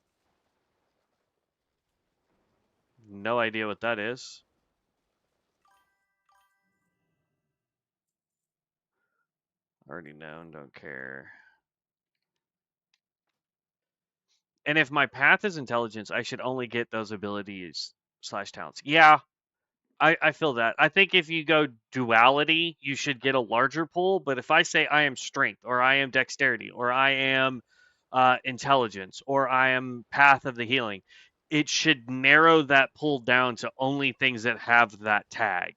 Speaker 1: No idea what that is. Already known, don't care. And if my path is intelligence, I should only get those abilities / talents. Yeah, I feel that. I think if you go duality, you should get a larger pool. But if I say I am strength, or I am dexterity, or I am intelligence, or I am path of the healing, it should narrow that pool down to only things that have that tag.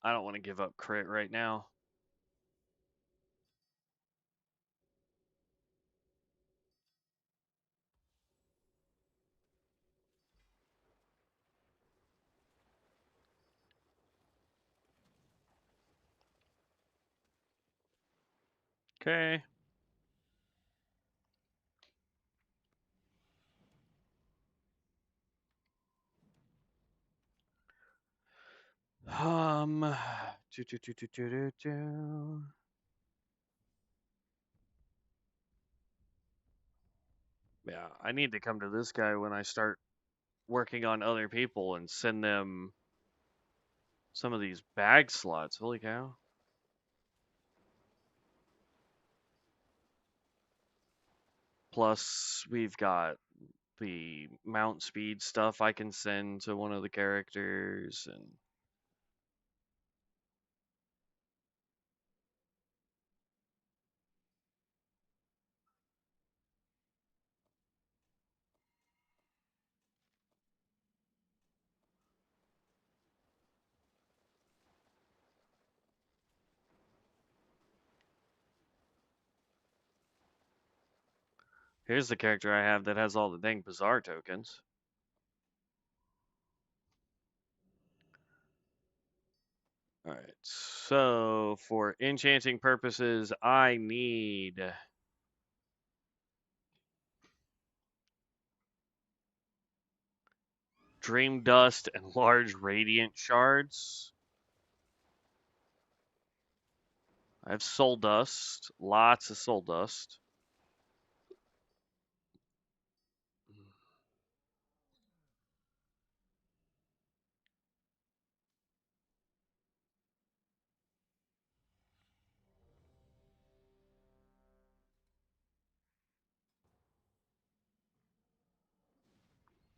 Speaker 1: I don't want to give up crit right now. Okay. Um. Yeah, I need to come to this guy when I start working on other people and send them some of these bag slots. Holy cow. Plus, we've got the mount speed stuff I can send to one of the characters, and here's the character I have that has all the dang bazaar tokens. Alright, so for enchanting purposes, I need Dream Dust and large radiant shards. I have soul dust. Lots of soul dust.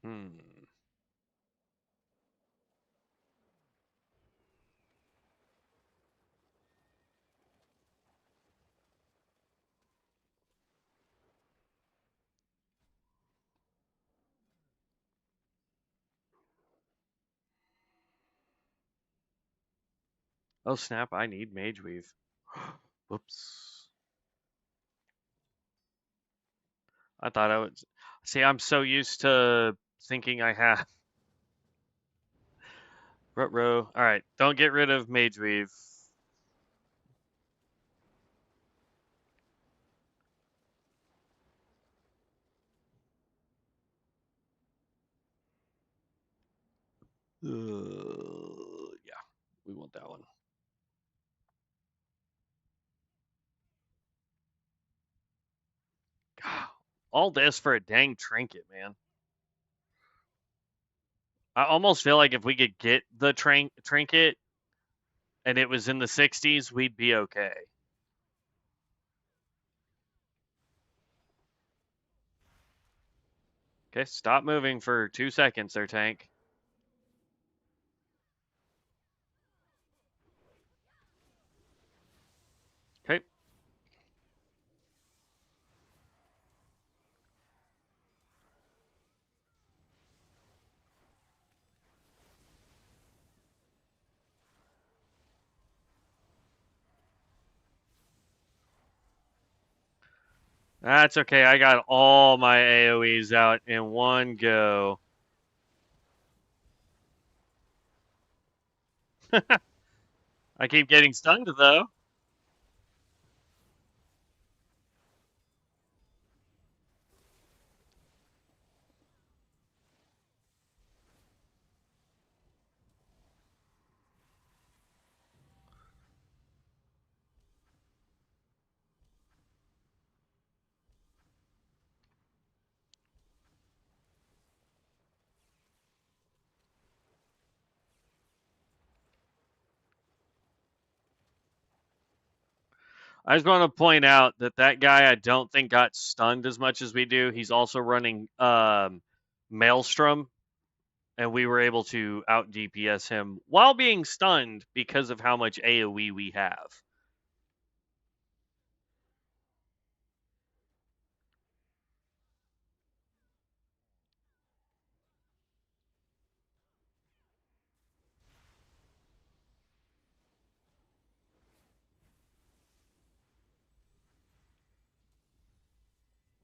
Speaker 1: Hmm. Oh snap, I need Mage Weave. Whoops. I thought I would. See, I'm so used to thinking I have. Ruh-roh. Alright, don't get rid of Mage Weave. Yeah, we want that one. All this for a dang trinket, man. I almost feel like if we could get the trinket and it was in the 60s, we'd be okay. Okay, stop moving for 2 seconds there, tank. Okay. That's okay. I got all my AoEs out in one go. I keep getting stunned, though. I just want to point out that that guy I don't think got stunned as much as we do. He's also running Maelstrom, and we were able to out DPS him while being stunned because of how much AoE we have.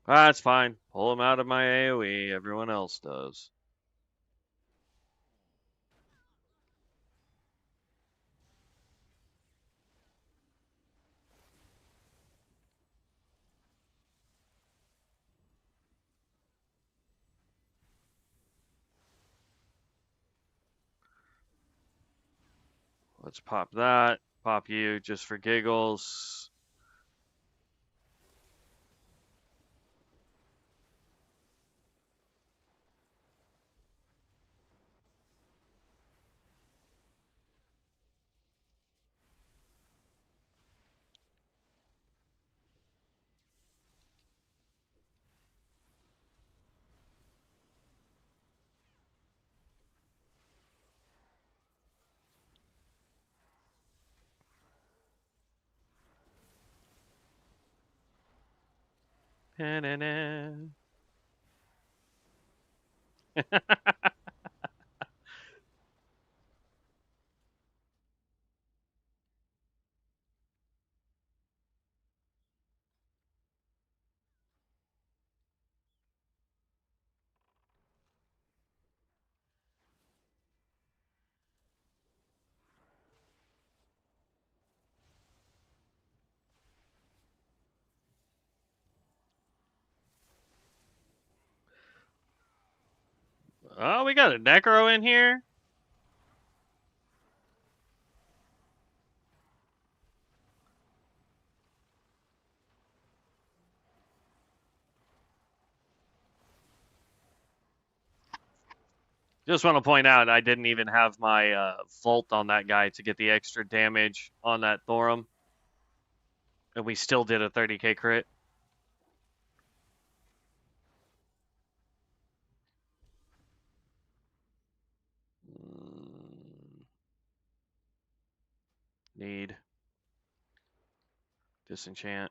Speaker 1: That's fine. Pull him out of my AoE. Everyone else does. Let's pop that. Pop you just for giggles. Na-na-na. Oh, we got a Necro in here? Just want to point out, I didn't even have my Volt on that guy to get the extra damage on that Thorum. And we still did a 30k crit. Need. Disenchant.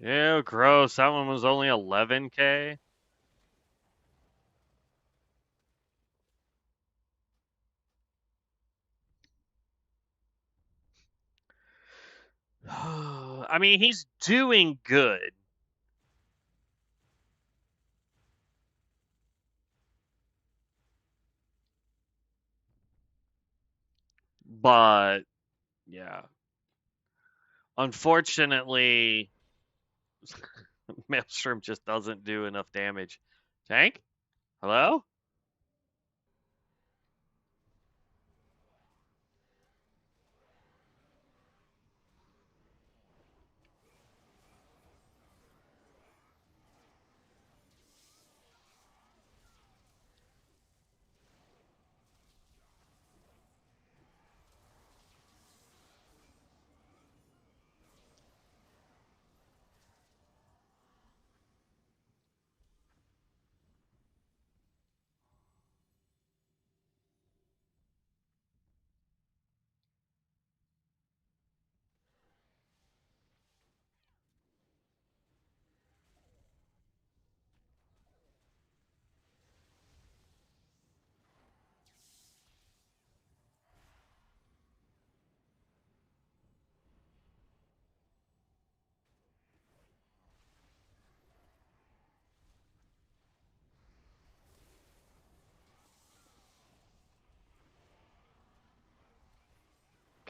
Speaker 1: Ew, gross. That one was only 11k. I mean, he's doing good. But, yeah. Unfortunately, Maelstrom just doesn't do enough damage. Tank? Hello?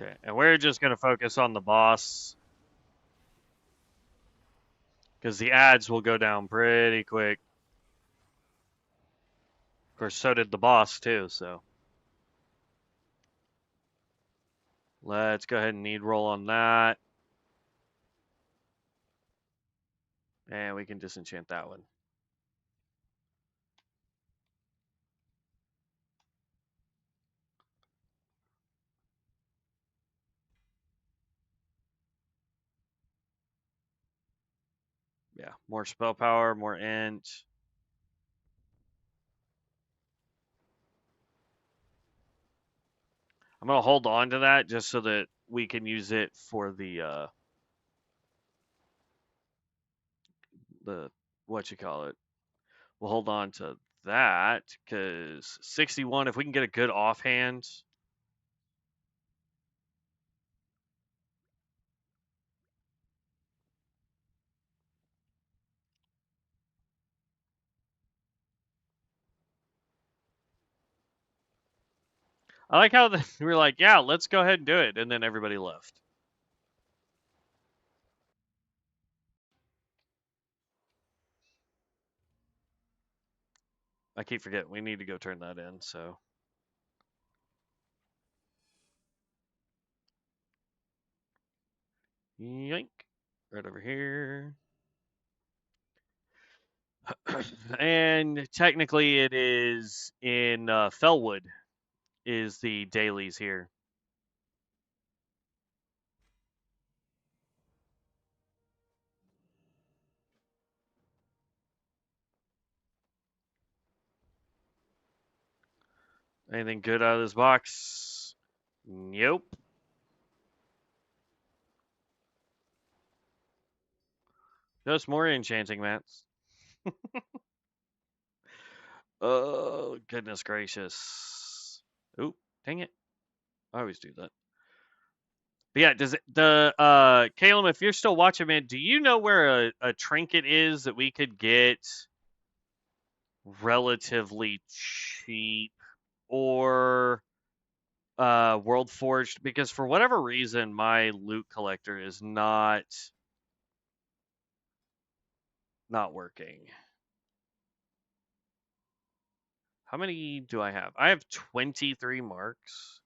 Speaker 1: Okay, and we're just going to focus on the boss. Because the ads will go down pretty quick. Of course, so did the boss, too, so. Let's go ahead and need roll on that. And we can disenchant that one. Yeah, more spell power, more int. I'm going to hold on to that just so that we can use it for the what you call it. We'll hold on to that because 61, if we can get a good offhand. I like how we were like, yeah, let's go ahead and do it. And then everybody left. I keep forgetting. We need to go turn that in, so. Yoink. Right over here. And technically it is in Fellwood is the dailies here. Anything good out of this box? Nope. Just more enchanting mats. Oh, goodness gracious. Oop, dang it. I always do that. But yeah, does it, Caleb, if you're still watching, man, do you know where a trinket is that we could get relatively cheap? or World Forged, because for whatever reason my loot collector is not working. How many do I have? I have 23 marks.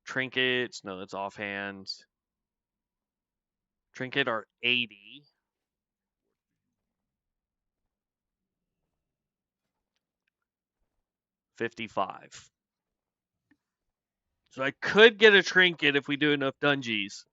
Speaker 1: Trinkets, no, that's offhand. Trinket are 80. $55. So I could get a trinket if we do enough dungeons.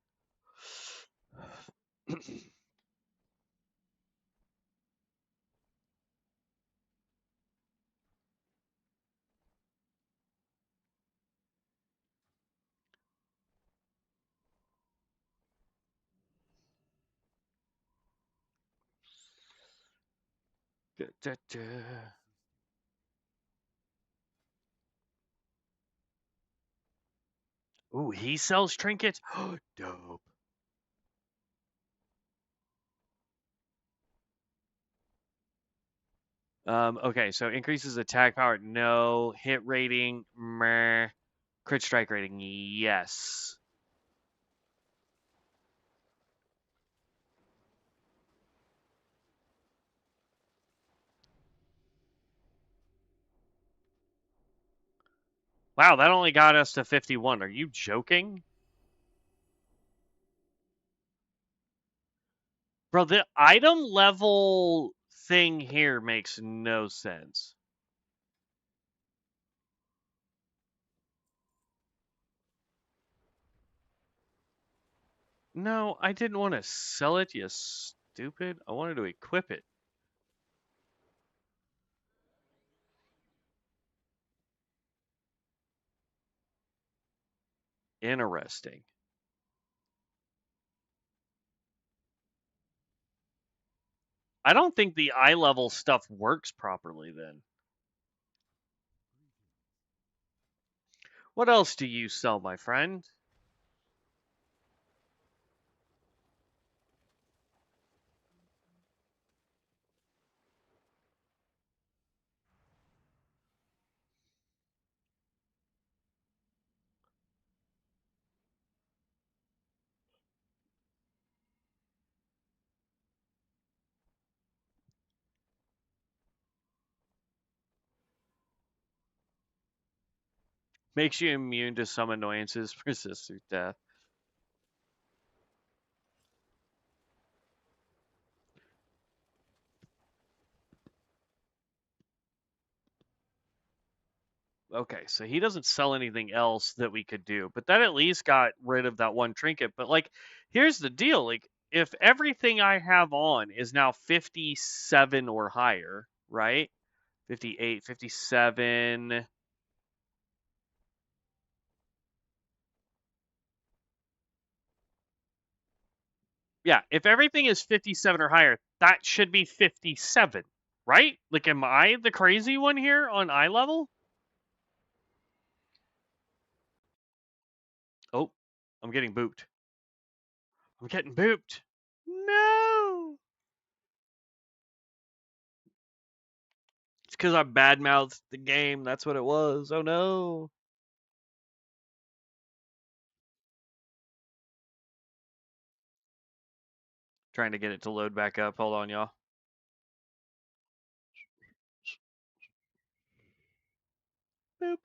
Speaker 1: Ooh, he sells trinkets? Dope. Okay, so increases attack power, no. Hit rating, meh. Crit strike rating, yes. Wow, that only got us to 51. Are you joking? Bro, the item level thing here makes no sense. No, I didn't want to sell it, you stupid. I wanted to equip it. Interesting. I don't think the eye level stuff works properly then. What else do you sell, my friend? Makes you immune to some annoyances, persists through death. Okay, so he doesn't sell anything else that we could do, but that at least got rid of that one trinket. But like, here's the deal: like, if everything I have on is now 57 or higher, right? 58, 57. Yeah, if everything is 57 or higher, that should be 57, right? Like, am I the crazy one here on eye level? Oh, I'm getting booped. I'm getting booped. No! It's because I badmouthed the game. That's what it was. Oh no. Trying to get it to load back up. Hold on, y'all. Boop.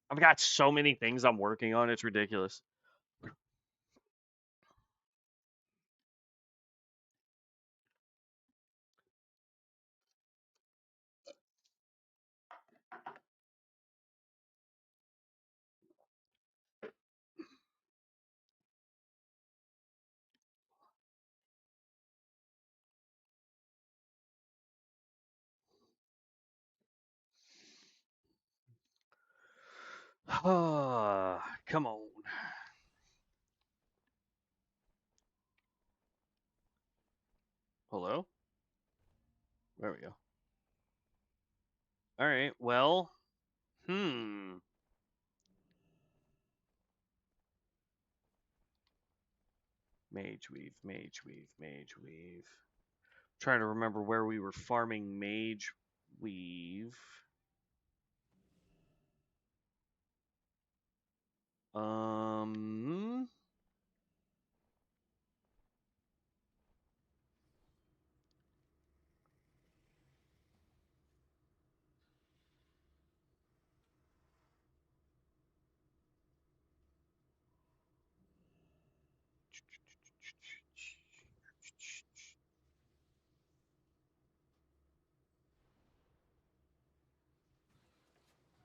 Speaker 1: I've got so many things I'm working on. It's ridiculous. Come on. Hello? There we go. All right. Well, hmm. Mage weave, mage weave, mage weave. Trying to remember where we were farming mage weave.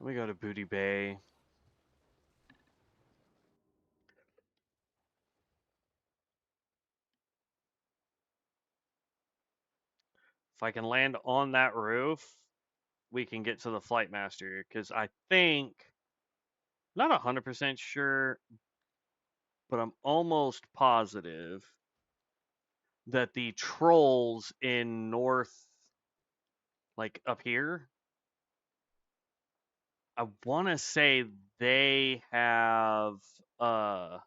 Speaker 1: Let me go to Booty Bay. If I can land on that roof, we can get to the Flight Master. Because I think, not 100% sure, but I'm almost positive that the trolls in north, like up here, I want to say they have, that's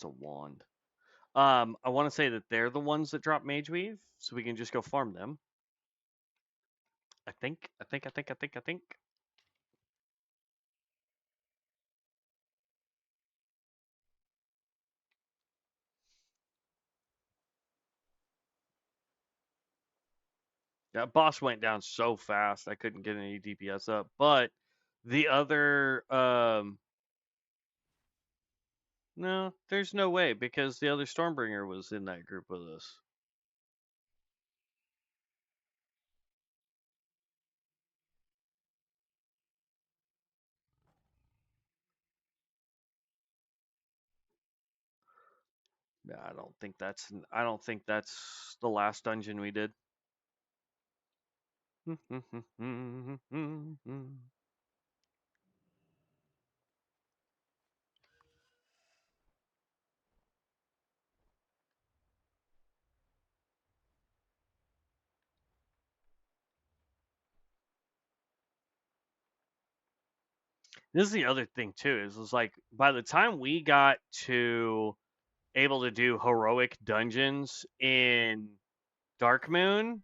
Speaker 1: a wand. I want to say that they're the ones that drop Mage Weave, so we can just go farm them. I think. That boss went down so fast I couldn't get any DPS up. But the other, no, there's no way because the other Stormbringer was in that group with us. Yeah, I don't think that's the last dungeon we did. This is the other thing too. Is like by the time we got to able to do heroic dungeons in Dark Moon,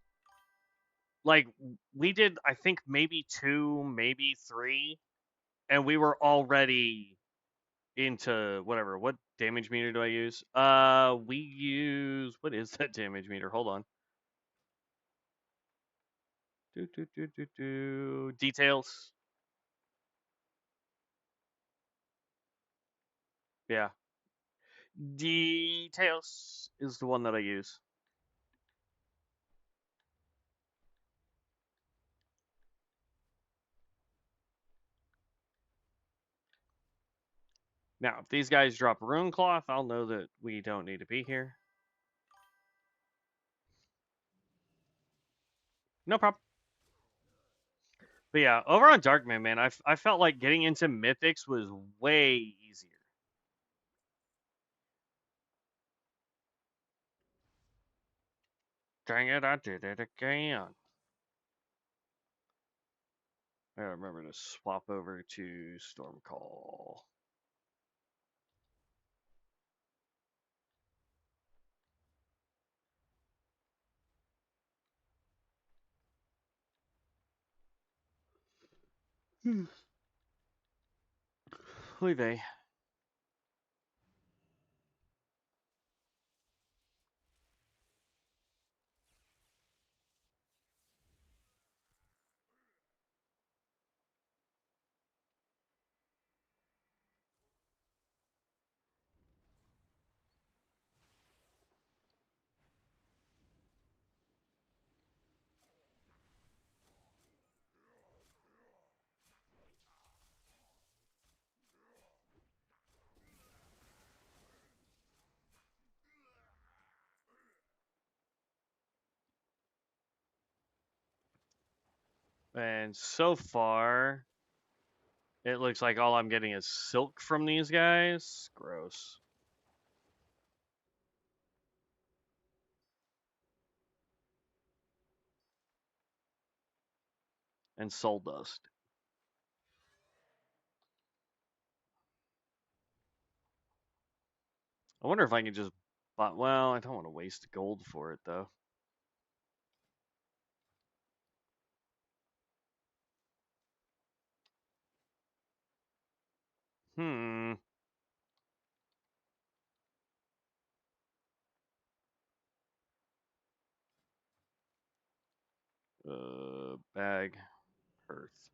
Speaker 1: like we did, I think maybe 2, maybe 3, and we were already into whatever. What damage meter do I use? We use, what is that damage meter? Hold on. Details. Yeah. Details is the one that I use. Now, if these guys drop rune cloth, I'll know that we don't need to be here. No problem. But yeah, over on Darkman, man, I felt like getting into Mythics was way easier. Dang it, I did it again. I gotta remember to swap over to Stormcall. Leave. And so far, it looks like all I'm getting is silk from these guys. Gross. And soul dust. I wonder if I can just buy. Well, I don't want to waste gold for it though. Hmm. Bag, earth.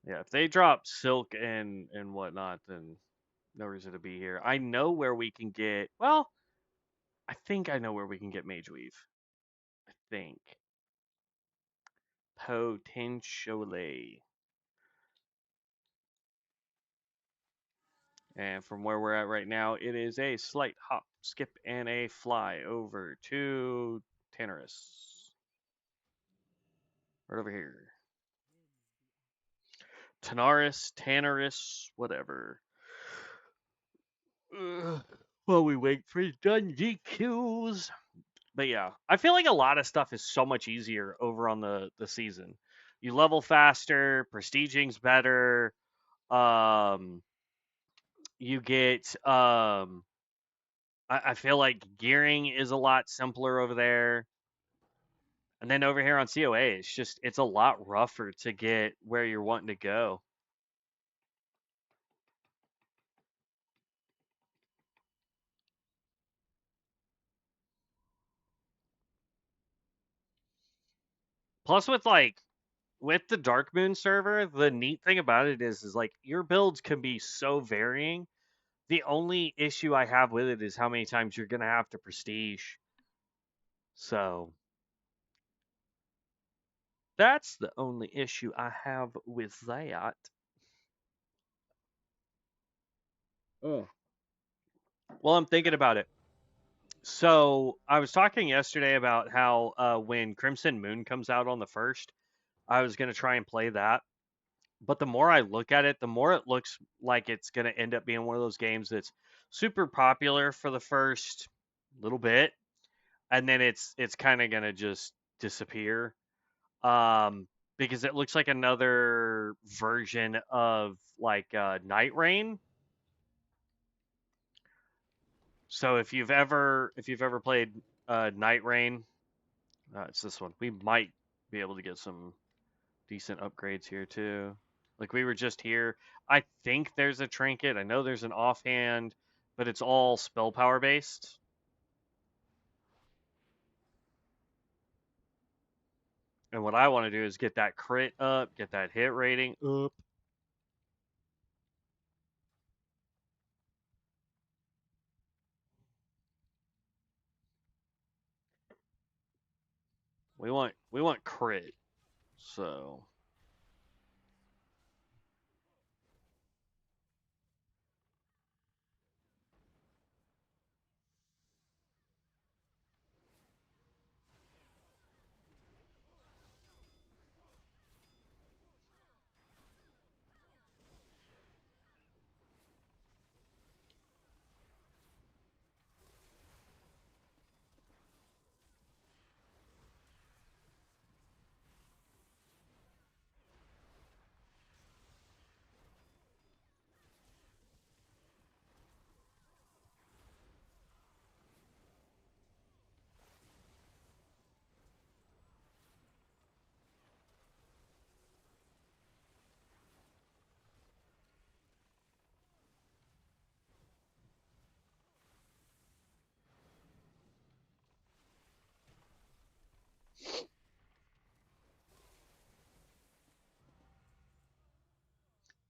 Speaker 1: Yeah, if they drop silk and whatnot, then no reason to be here. I know where we can get. Well, I think I know where we can get mage weave. I think potentially. And from where we're at right now, it is a slight hop, skip, and a fly over to Tanaris. Right over here. Tanaris, whatever. While we wait for dungeon queues. But yeah, I feel like a lot of stuff is so much easier over on the season. You level faster, prestiging's better. Um, you get I feel like gearing is a lot simpler over there. And then over here on COA, it's a lot rougher to get where you're wanting to go. Plus with the Dark Moon server, the neat thing about it is like your builds can be so varying. The only issue I have with it is how many times you're gonna have to prestige. So that's the only issue I have with that. Oh. Well, I'm thinking about it. So I was talking yesterday about how when Crimson Moon comes out on the 1st, I was going to try and play that. But the more I look at it, the more it looks like it's going to end up being one of those games that's super popular for the first little bit, and then it's kind of going to just disappear. Because it looks like another version of like Night Rain. So if you've ever played Night Rain, it's this one. We might be able to get some decent upgrades here too. Like we were just here. I think there's a trinket. I know there's an offhand, but it's all spell power based. And what I want to do is get that crit up, get that hit rating up. We want crit. So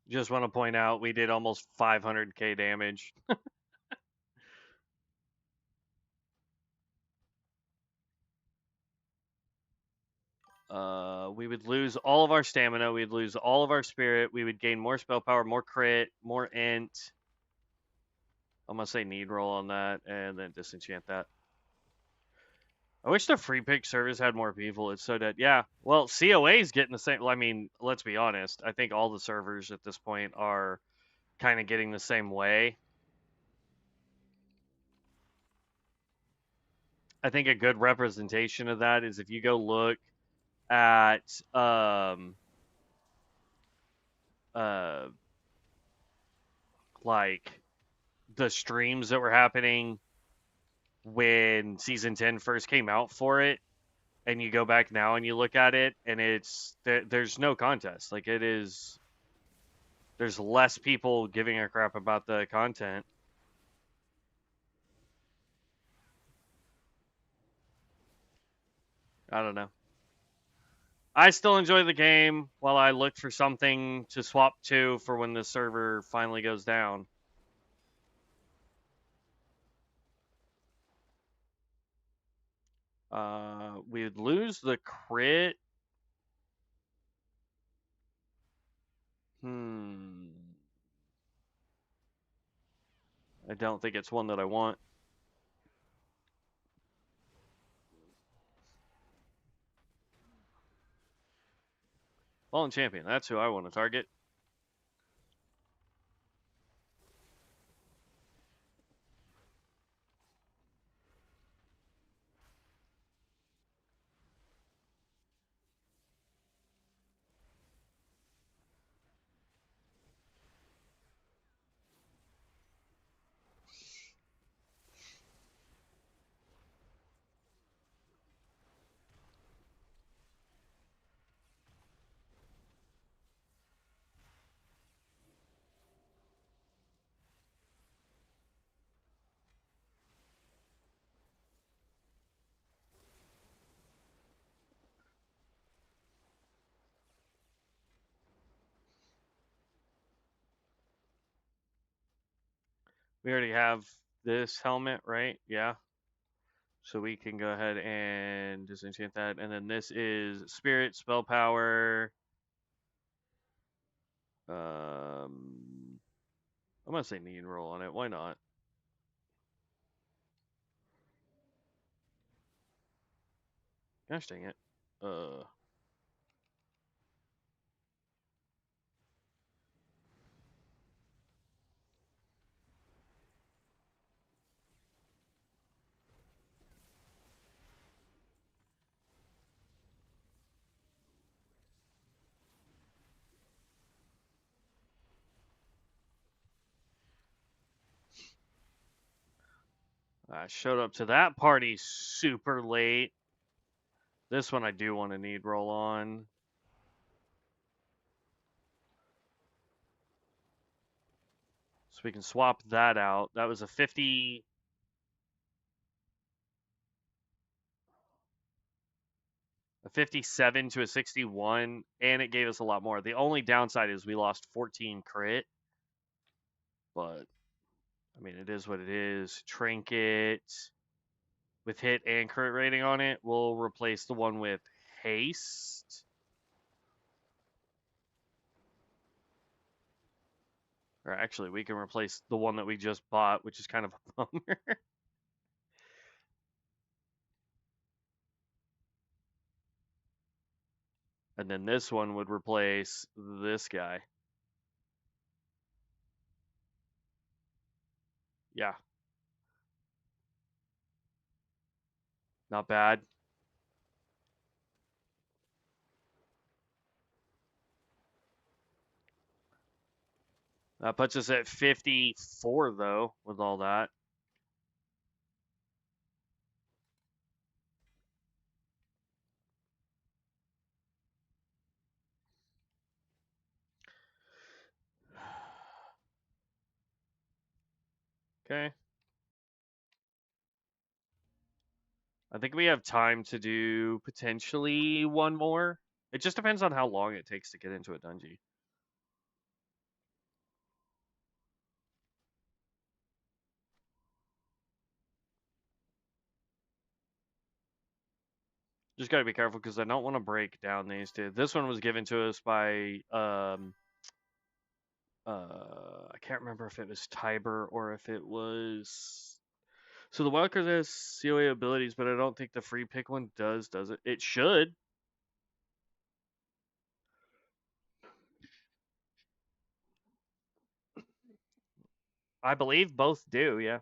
Speaker 1: just want to point out we did almost 500k damage. We would lose all of our stamina. We'd lose all of our spirit. We would gain more spell power, more crit, more int. I'm gonna say need roll on that and then disenchant that. I wish the free pick service had more people. It's so dead. Yeah. Well, COA is getting the same. I mean, let's be honest. I think all the servers at this point are kind of getting the same way. I think a good representation of that is if you go look at uh like the streams that were happening when season 10 first came out for it, and you go back now and you look at it, and there's no contest. Like, it is, there's less people giving a crap about the content. I don't know. I still enjoy the game while I look for something to swap to for when the server finally goes down. We'd lose the crit. I don't think it's one that I want. Fallen Champion, that's who I want to target. We already have this helmet, right? Yeah. So we can go ahead and disenchant that. And then this is Spirit, Spell Power. I'm going to say need roll on it. Why not? Gosh dang it. I showed up to that party super late. This one I do want to need roll on. So we can swap that out. That was a 50. A 57 to a 61, and it gave us a lot more. The only downside is we lost 14 crit. But, I mean, it is what it is. Trinket with hit and crit rating on it. We'll replace the one with haste. Or actually, we can replace the one that we just bought, which is kind of a bummer. And then this one would replace this guy. Yeah. Not bad. That puts us at 54, though, with all that. Okay. I think we have time to do potentially one more. It just depends on how long it takes to get into a dungeon. Just gotta be careful because I don't want to break down these two. This one was given to us by I can't remember if it was Tiber or if it was. So the wildcard has COA abilities, but I don't think the free pick one does it? It should. I believe both do, yeah.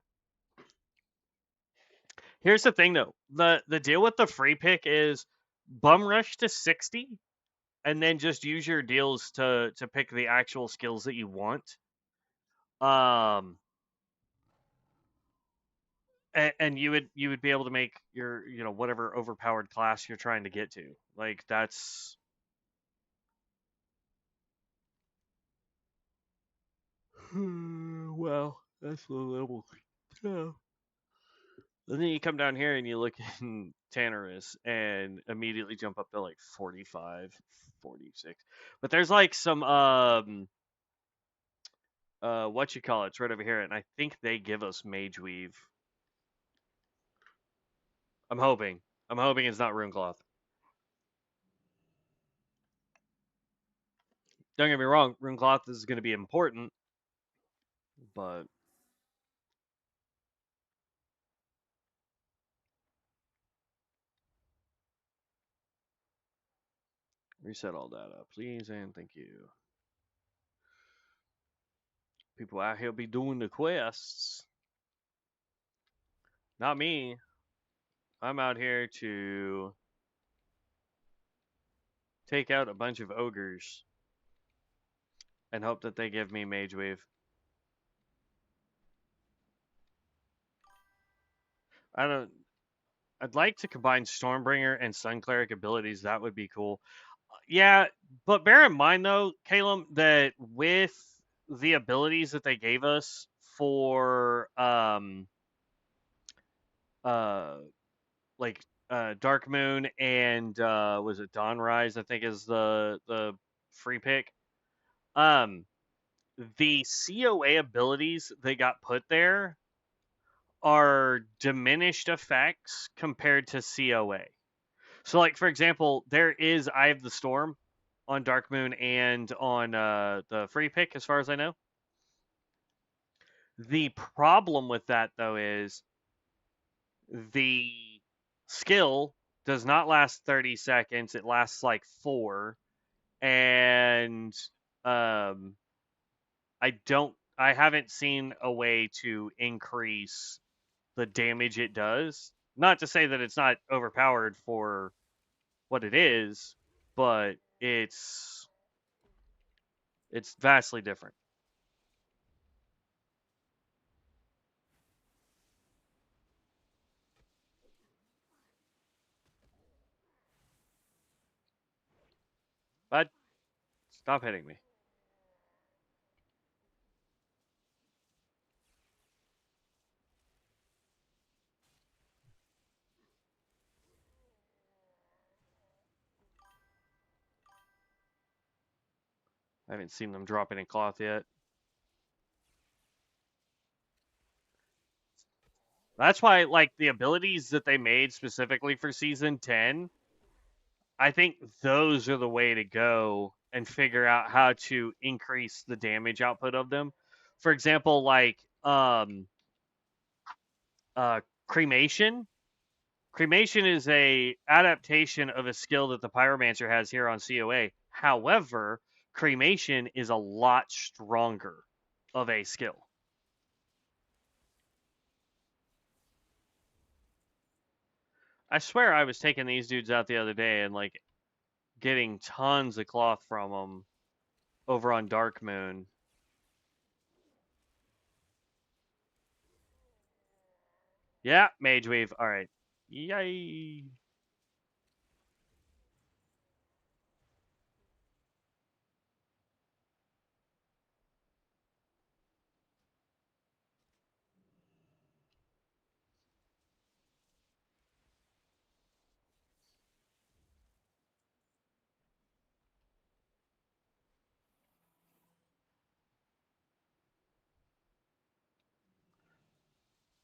Speaker 1: Here's the thing though. The deal with the free pick is bum rush to 60 and then just use your deals to pick the actual skills that you want. and you would be able to make your whatever overpowered class you're trying to get to. Like that's well, that's the level. Yeah. And then you come down here and you look in Tannerus and immediately jump up to like 45, 46. But there's like some what you call it's right over here, and I think they give us Mage Weave. I'm hoping. I'm hoping it's not Rune Cloth. Don't get me wrong, Rune Cloth is going to be important, but reset all data, please, and thank you. People out here be doing the quests. Not me. I'm out here to take out a bunch of ogres and hope that they give me Mage Wave. I don't. I'd like to combine Stormbringer and Sun Cleric abilities. That would be cool. Yeah, but bear in mind though, Caleb, that with the abilities that they gave us for uh like Dark Moon and was it Dawnrise, I think is the free pick. Um the COA abilities they got put there are diminished effects compared to COA. So like for example, there is Eye of the Storm on Dark Moon and on the free pick as far as I know. The problem with that though is the skill does not last 30 seconds. It lasts like 4 and um I haven't seen a way to increase the damage it does. Not to say that it's not overpowered for what it is, but it's vastly different. But stop hitting me. I haven't seen them drop any cloth yet. That's why, like, the abilities that they made specifically for season 10, I think those are the way to go and figure out how to increase the damage output of them. For example, like, cremation. Cremation is a adaptation of a skill that the pyromancer has here on COA. However, cremation is a lot stronger of a skill. I swear I was taking these dudes out the other day and like getting tons of cloth from them over on Dark Moon. Yeah, Mage Weave. All right. Yay.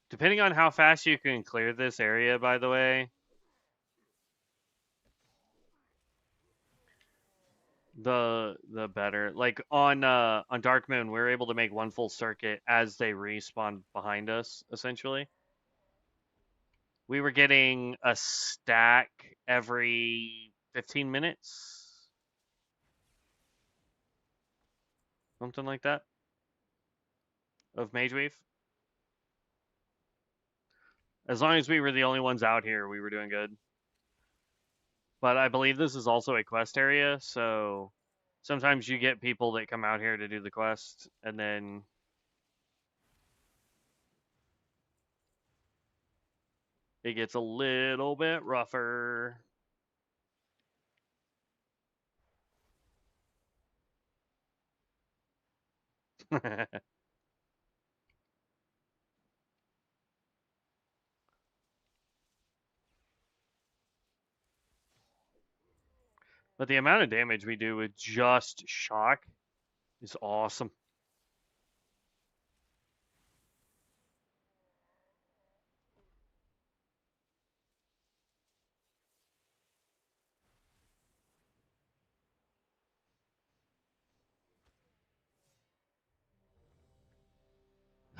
Speaker 1: Depending on how fast you can clear this area, by the way, the better. Like on Dark Moon, we were able to make one full circuit as they respawn behind us, essentially. We were getting a stack every 15 minutes. Something like that. Of Mage Weave. As long as we were the only ones out here, we were doing good. But I believe this is also a quest area, so sometimes you get people that come out here to do the quest, and then it gets a little bit rougher. But the amount of damage we do with just shock is awesome.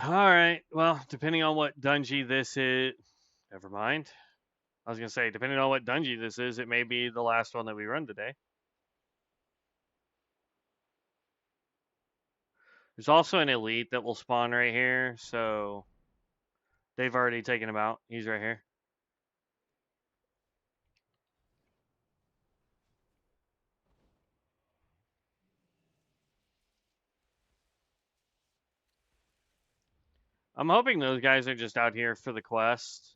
Speaker 1: All right. Well, depending on what dungeon this is, never mind. I was gonna say, depending on what dungeon this is, it may be the last one that we run today. There's also an elite that will spawn right here, so they've already taken him out. He's right here. I'm hoping those guys are just out here for the quest.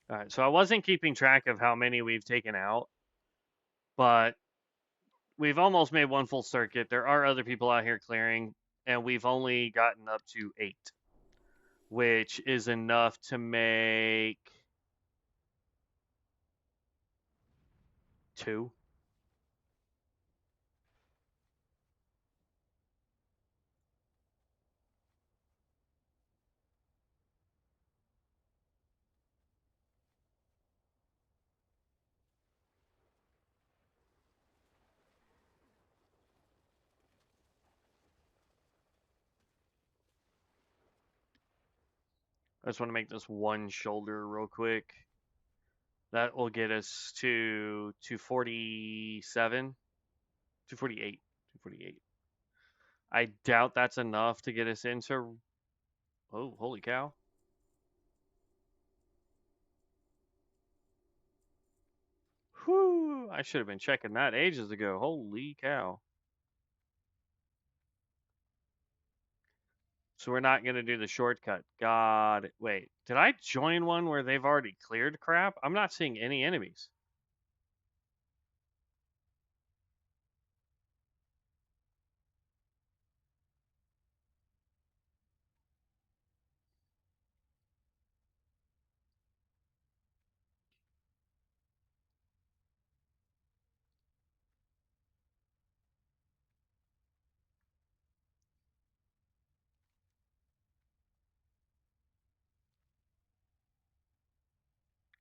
Speaker 1: All right, so I wasn't keeping track of how many we've taken out, but we've almost made one full circuit. There are other people out here clearing, and we've only gotten up to 8, which is enough to make 2. I just want to make this one shoulder real quick. That will get us to 247, 248, 248. I doubt that's enough to get us into. Oh, holy cow. Whew, I should have been checking that ages ago. Holy cow. So we're not going to do the shortcut. God, wait. Did I join one where they've already cleared crap? I'm not seeing any enemies.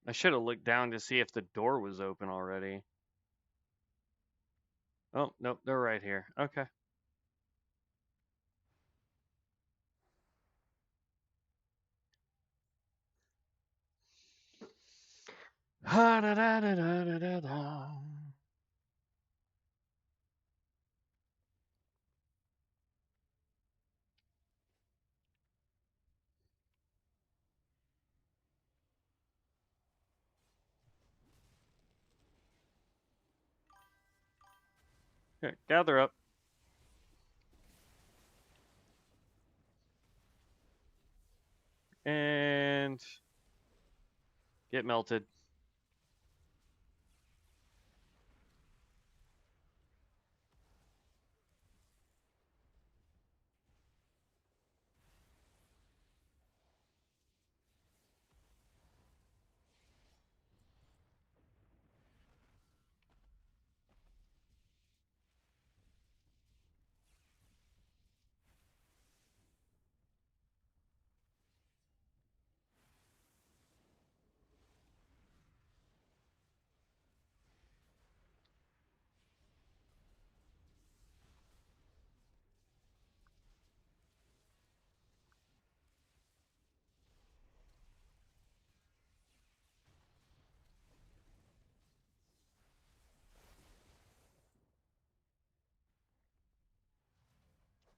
Speaker 1: I should have looked down to see if the door was open already. Oh, nope, they're right here. Okay. Ha da da da da da da da. Here, gather up. And get melted.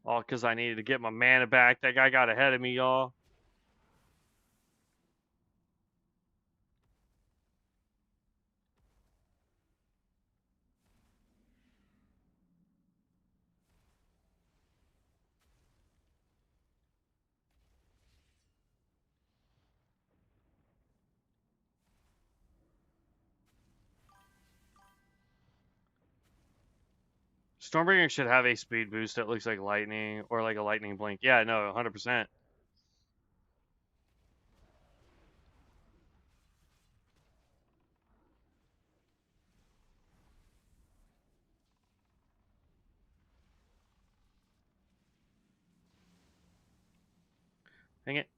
Speaker 1: All because I needed to get my mana back. That guy got ahead of me, y'all. Stormbringer should have a speed boost that looks like lightning or like a lightning blink. Yeah, no, 100%. Dang it.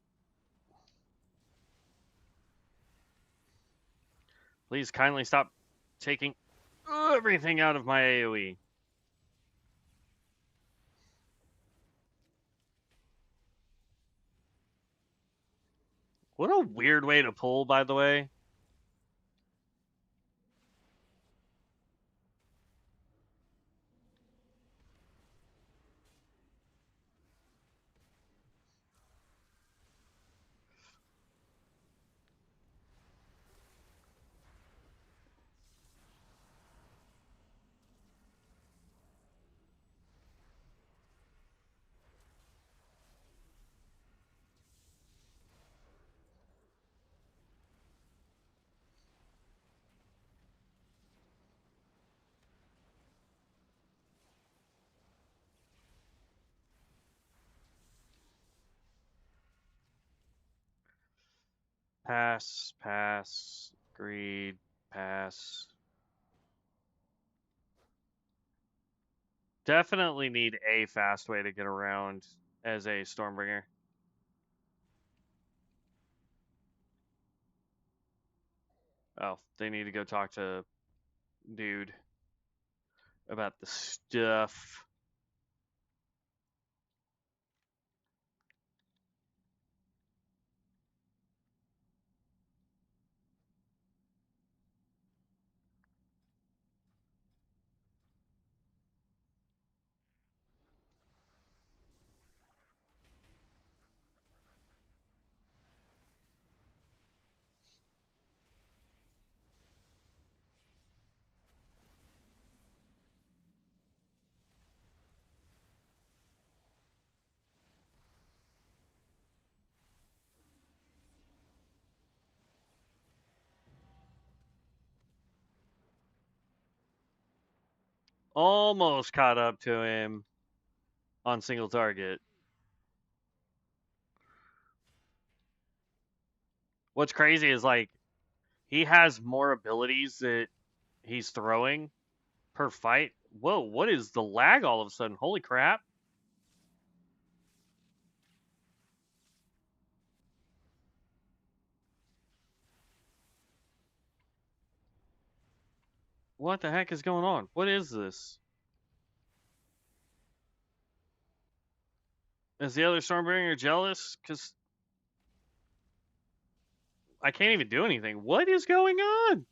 Speaker 1: Please kindly stop taking everything out of my AoE. What a weird way to pull, by the way. Pass, pass, greed, pass. Definitely need a fast way to get around as a Stormbringer. Oh, they need to go talk to dude about the stuff. Almost caught up to him on single target. What's crazy is like he has more abilities that he's throwing per fight. Whoa, what is the lag all of a sudden? Holy crap. What the heck is going on? What is this? Is the other Stormbringer jealous? Because I can't even do anything. What is going on?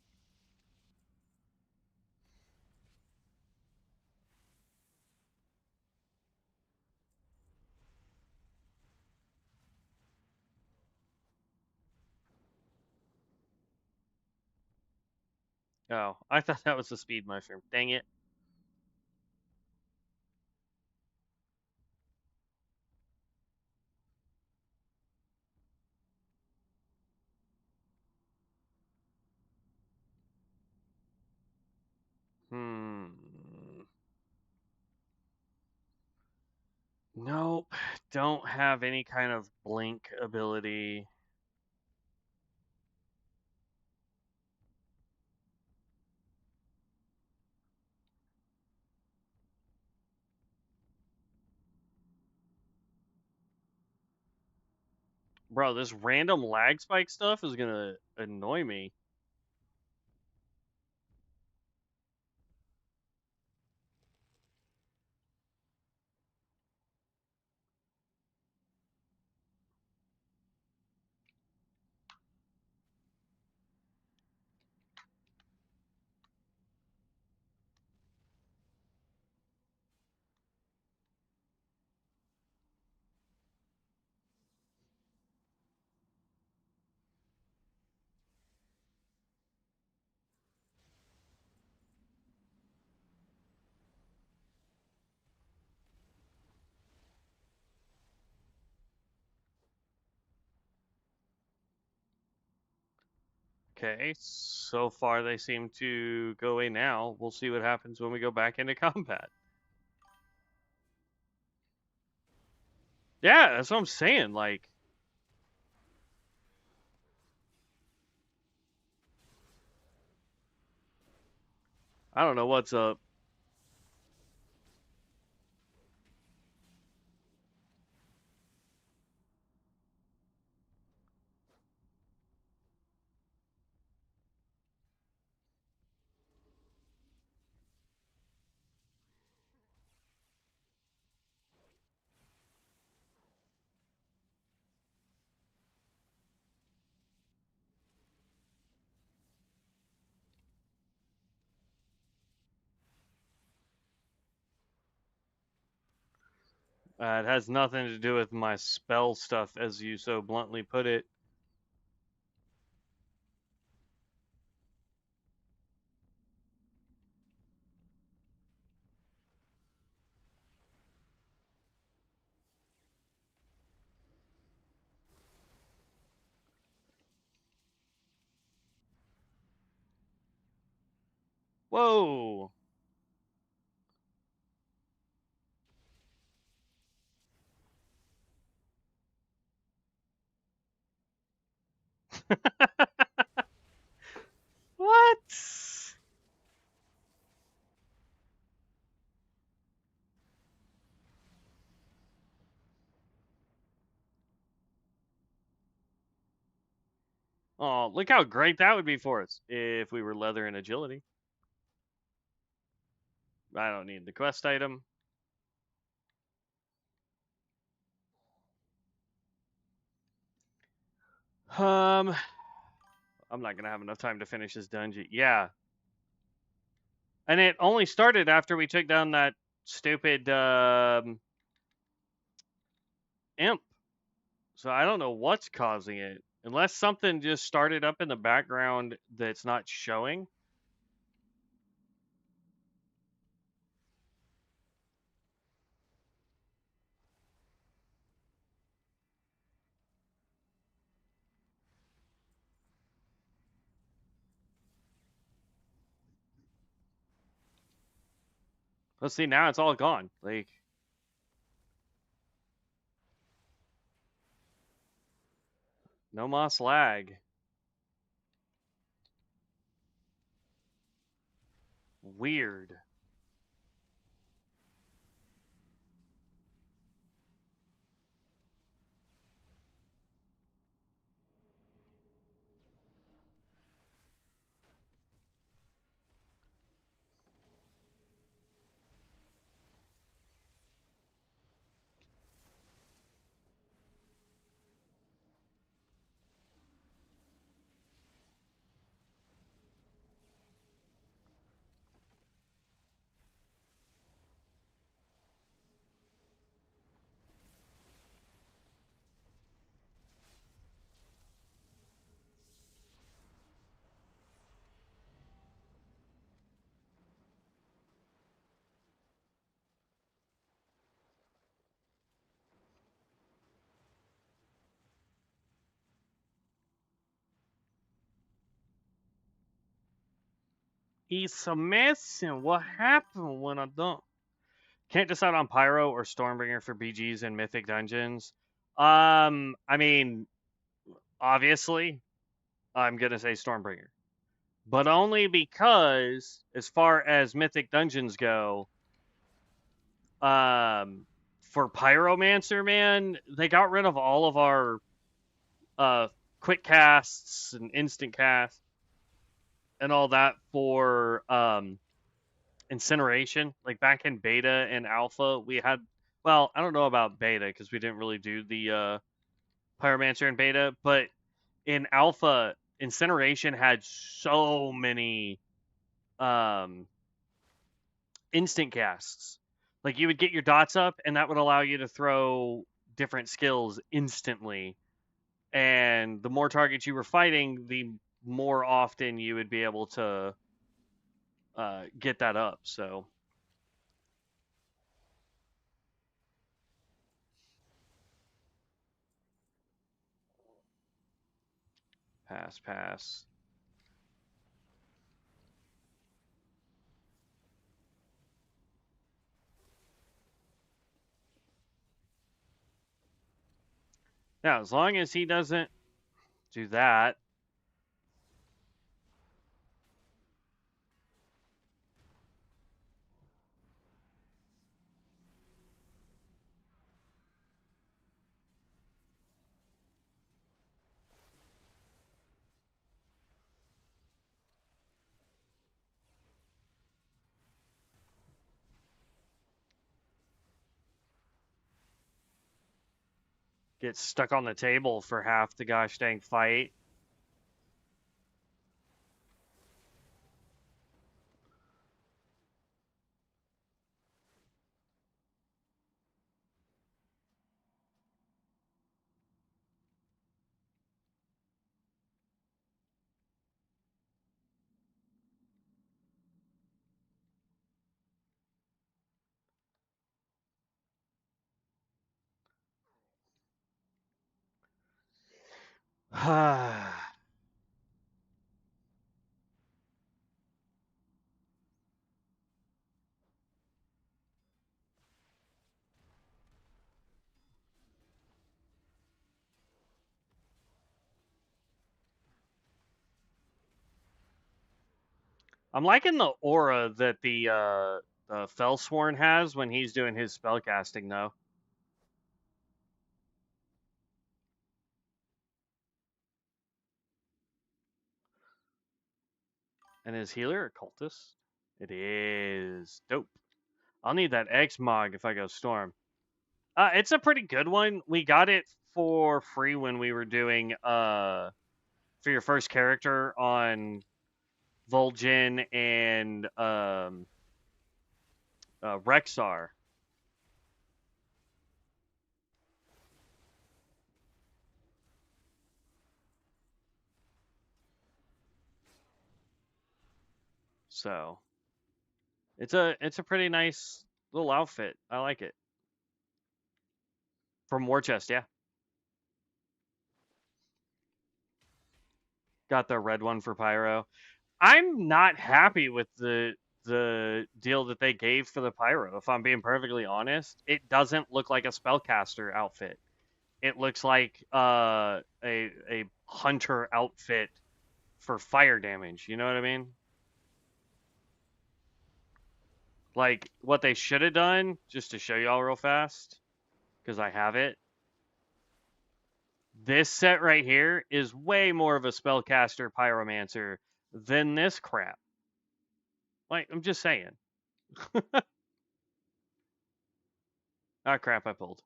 Speaker 1: Oh, I thought that was the speed mushroom. Dang it. Hmm. Nope. Don't have any kind of blink ability. Bro, this random lag spike stuff is gonna annoy me. Okay, so far they seem to go away now. We'll see what happens when we go back into combat. Yeah, that's what I'm saying. Like, I don't know what's up. It has nothing to do with my spell stuff, as you so bluntly put it. Whoa. What? Oh, look how great that would be for us if we were leather and agility. I don't need the quest item. Um, I'm not gonna have enough time to finish this dungeon. Yeah, and it only started after we took down that stupid imp. So I don't know what's causing it. Unless something just started up in the background that's not showing. Let's see, now it's all gone. Like, no moss lag. Weird. It's a mess, and what happened when I don't? Can't decide on Pyro or Stormbringer for BGs and Mythic Dungeons. I mean, obviously, I'm gonna say Stormbringer, but only because, as far as Mythic Dungeons go, for Pyromancer, man, they got rid of all of our uh quick casts and instant casts and all that for incineration. Like back in beta and alpha, we had, well, I don't know about beta because we didn't really do the pyromancer in beta, but in alpha, incineration had so many um instant casts. Like you would get your dots up and that would allow you to throw different skills instantly, and the more targets you were fighting, the more often you would be able to get that up. So pass, pass. Yeah, as long as he doesn't do that. Get stuck on the table for half the gosh dang fight. I'm liking the aura that the Fellsworn has when he's doing his spellcasting, though. And his healer, a cultist? It is dope. I'll need that X-Mog if I go Storm. It's a pretty good one. We got it for free when we were doing for your first character on Vol'jin and Rexxar. So it's a pretty nice little outfit. I like it. From War Chest, yeah. Got the red one for Pyro. I'm not happy with the deal that they gave for the Pyro. If I'm being perfectly honest, it doesn't look like a spellcaster outfit. It looks like a hunter outfit for fire damage. You know what I mean? Like what they should have done, just to show y'all real fast, because I have it. This set right here is way more of a spellcaster pyromancer than this crap. Like, I'm just saying. Ah, crap, I pulled.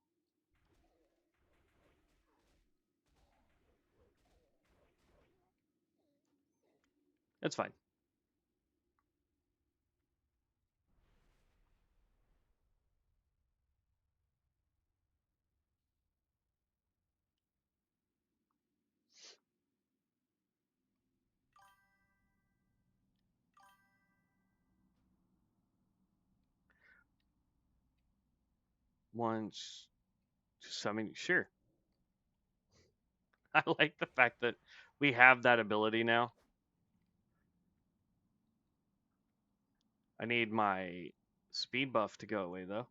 Speaker 1: It's fine. Once, summon, sure. I like the fact that we have that ability now. I need my speed buff to go away, though.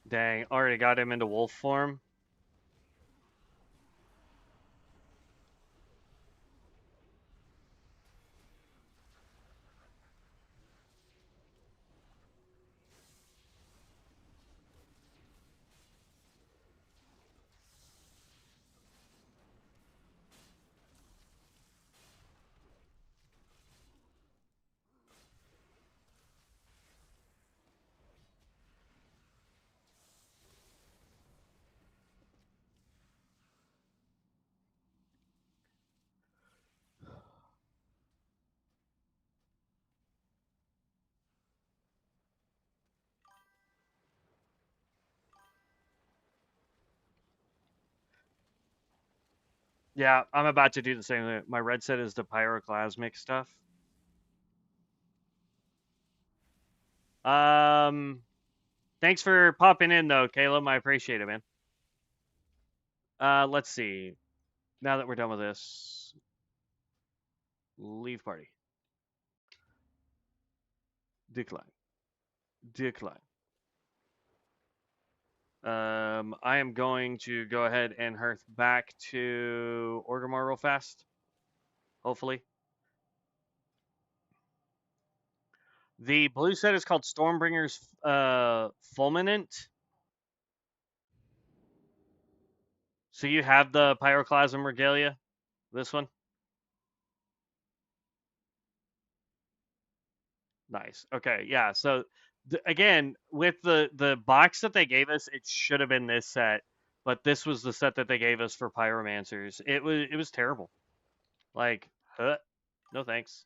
Speaker 1: Dang, already got him into wolf form. Yeah, I'm about to do the same thing. My red set is the pyroclasmic stuff. Thanks for popping in though, Caleb. I appreciate it, man. Let's see. Now that we're done with this, leave party. Decline. Decline. I am going to go ahead and hearth back to Orgrimmar real fast. Hopefully. The blue set is called Stormbringer's Fulminant. So you have the Pyroclasm Regalia? This one? Nice. Okay, yeah. So again, with the box that they gave us, it should have been this set, but this was the set that they gave us for Pyromancers. It was terrible. Like, no thanks.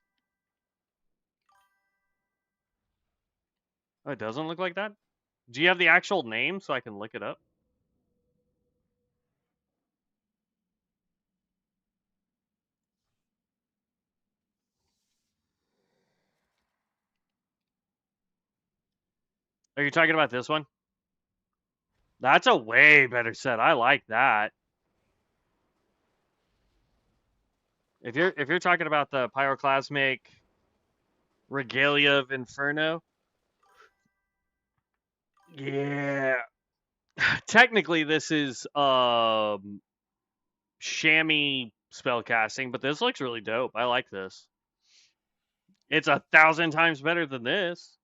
Speaker 1: Oh, it doesn't look like that? Do you have the actual name so I can look it up? Are you talking about this one? That's a way better set. I like that. If you're talking about the Pyroclasmic Regalia of Inferno, yeah. Technically this is chamois spellcasting, but this looks really dope. I like this. It's 1,000 times better than this.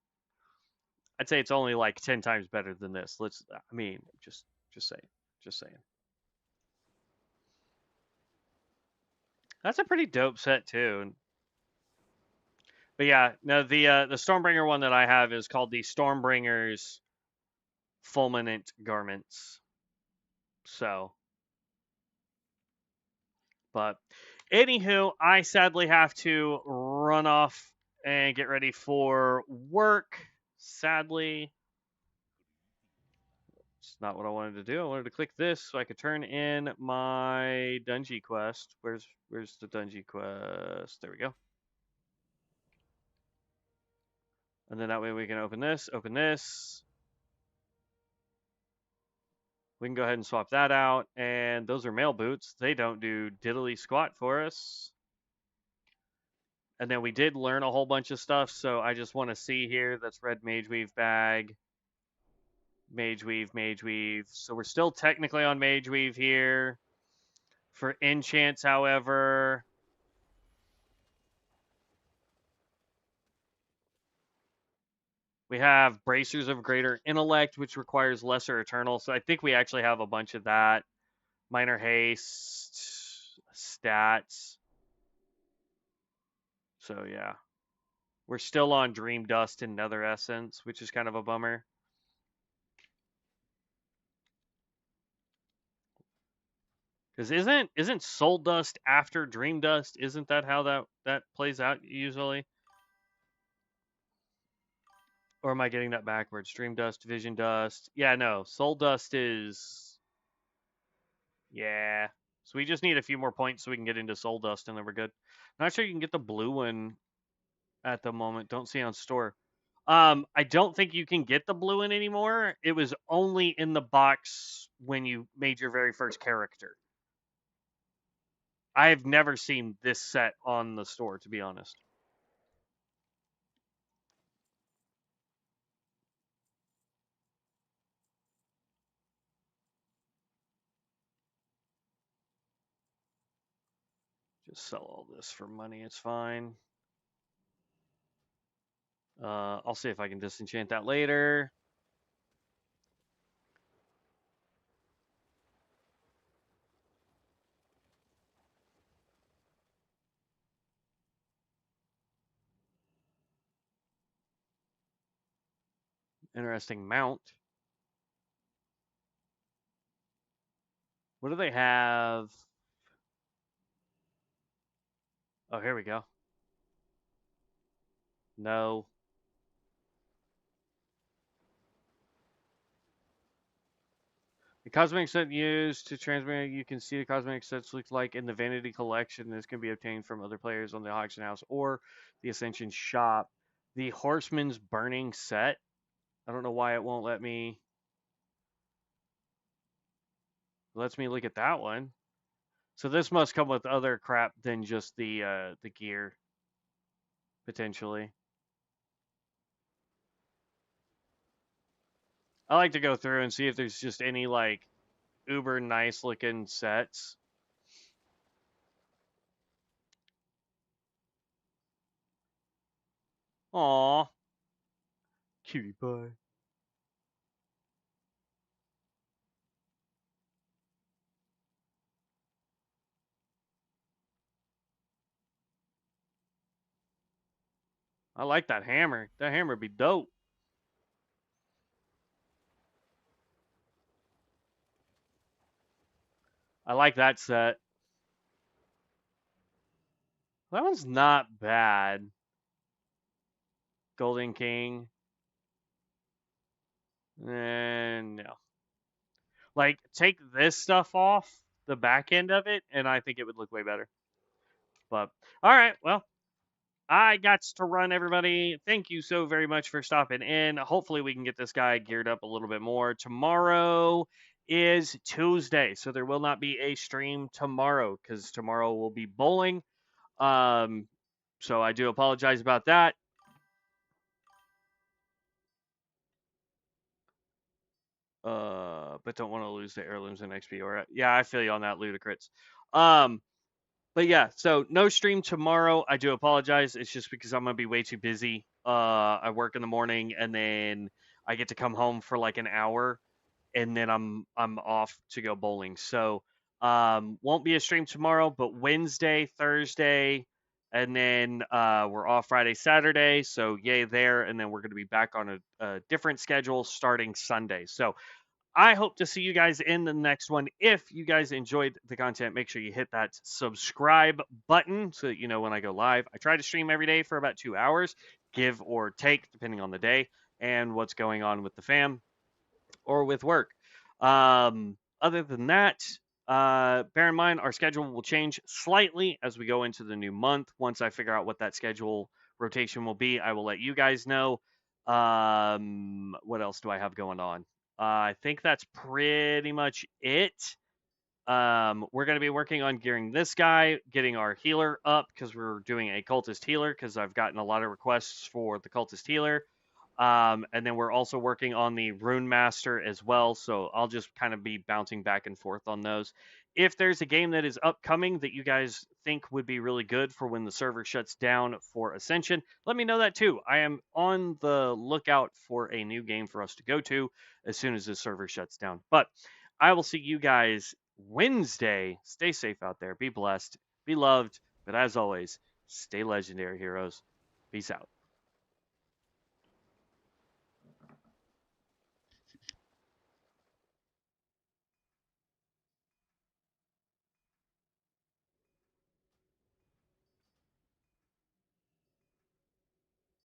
Speaker 1: I'd say it's only like 10 times better than this. I mean, just saying. Just saying. That's a pretty dope set too. But yeah, no, the Stormbringer one that I have is called the Stormbringer's Fulminant Garments. So, but anywho, I sadly have to run off and get ready for work. Sadly, it's not what I wanted to do. I wanted to click this so I could turn in my dungeon quest. Where's the dungeon quest? There we go. And then that way we can open this, open this. We can go ahead and swap that out. And those are mail boots. They don't do diddly squat for us. And then we did learn a whole bunch of stuff. So I just want to see here. That's red mage weave bag. Mage weave, mage weave. So we're still technically on mage weave here. For enchants, however, we have Bracers of Greater Intellect, which requires Lesser Eternal. So I think we actually have a bunch of that. Minor Haste, stats. So yeah. We're still on Dream Dust and Nether Essence, which is kind of a bummer. Because isn't Soul Dust after Dream Dust? Isn't that how that plays out usually? Or am I getting that backwards? Dream Dust, Vision Dust. Yeah, no. Soul Dust is. Yeah. So we just need a few more points so we can get into Soul Dust and then we're good. Not sure you can get the blue one at the moment. Don't see on store. I don't think you can get the blue one anymore. It was only in the box when you made your very first character. I've never seen this set on the store, to be honest. Just sell all this for money. It's fine. I'll see if I can disenchant that later. Interesting mount. What do they have? Oh, here we go. No. The cosmetic set used to transmit, you can see the cosmetic sets look like in the Vanity Collection. This can be obtained from other players on the auction house or the Ascension shop. the Horseman's Burning set. I don't know why it won't let me. Lets me look at that one. So this must come with other crap than just the gear, potentially. I like to go through and see if there's just any like uber nice looking sets. Aw, cutie pie. I like that hammer. That hammer would be dope. I like that set. That one's not bad. Golden King. No. Like, take this stuff off the back end of it, and I think it would look way better. But, all right, well, I got to run, everybody. Thank you so very much for stopping in. Hopefully, we can get this guy geared up a little bit more. Tomorrow is Tuesday, so there will not be a stream tomorrow because tomorrow will be bowling. So I do apologize about that. But don't want to lose the heirlooms and XP. Or yeah, I feel you on that, Ludicrous. Um, but yeah, so no stream tomorrow. I do apologize. It's just because I'm gonna be way too busy. I work in the morning and then I get to come home for like an hour and then I'm off to go bowling. So won't be a stream tomorrow, but Wednesday, Thursday, and then we're off Friday, Saturday. So yay there, and then we're gonna be back on a different schedule starting Sunday. So I hope to see you guys in the next one. If you guys enjoyed the content, make sure you hit that subscribe button so that you know when I go live. I try to stream every day for about 2 hours, give or take, depending on the day and what's going on with the fam or with work. Other than that, bear in mind our schedule will change slightly as we go into the new month. Once I figure out what that schedule rotation will be, I will let you guys know. What else do I have going on? I think that's pretty much it. We're going to be working on gearing this guy, getting our healer up because we're doing a cultist healer because I've gotten a lot of requests for the cultist healer. And then we're also working on the Rune Master as well. So I'll just kind of be bouncing back and forth on those. If there's a game that is upcoming that you guys think would be really good for when the server shuts down for Ascension, let me know that too. I am on the lookout for a new game for us to go to as soon as the server shuts down. But I will see you guys Wednesday. Stay safe out there. Be blessed. Be loved. But as always, stay legendary, heroes. Peace out.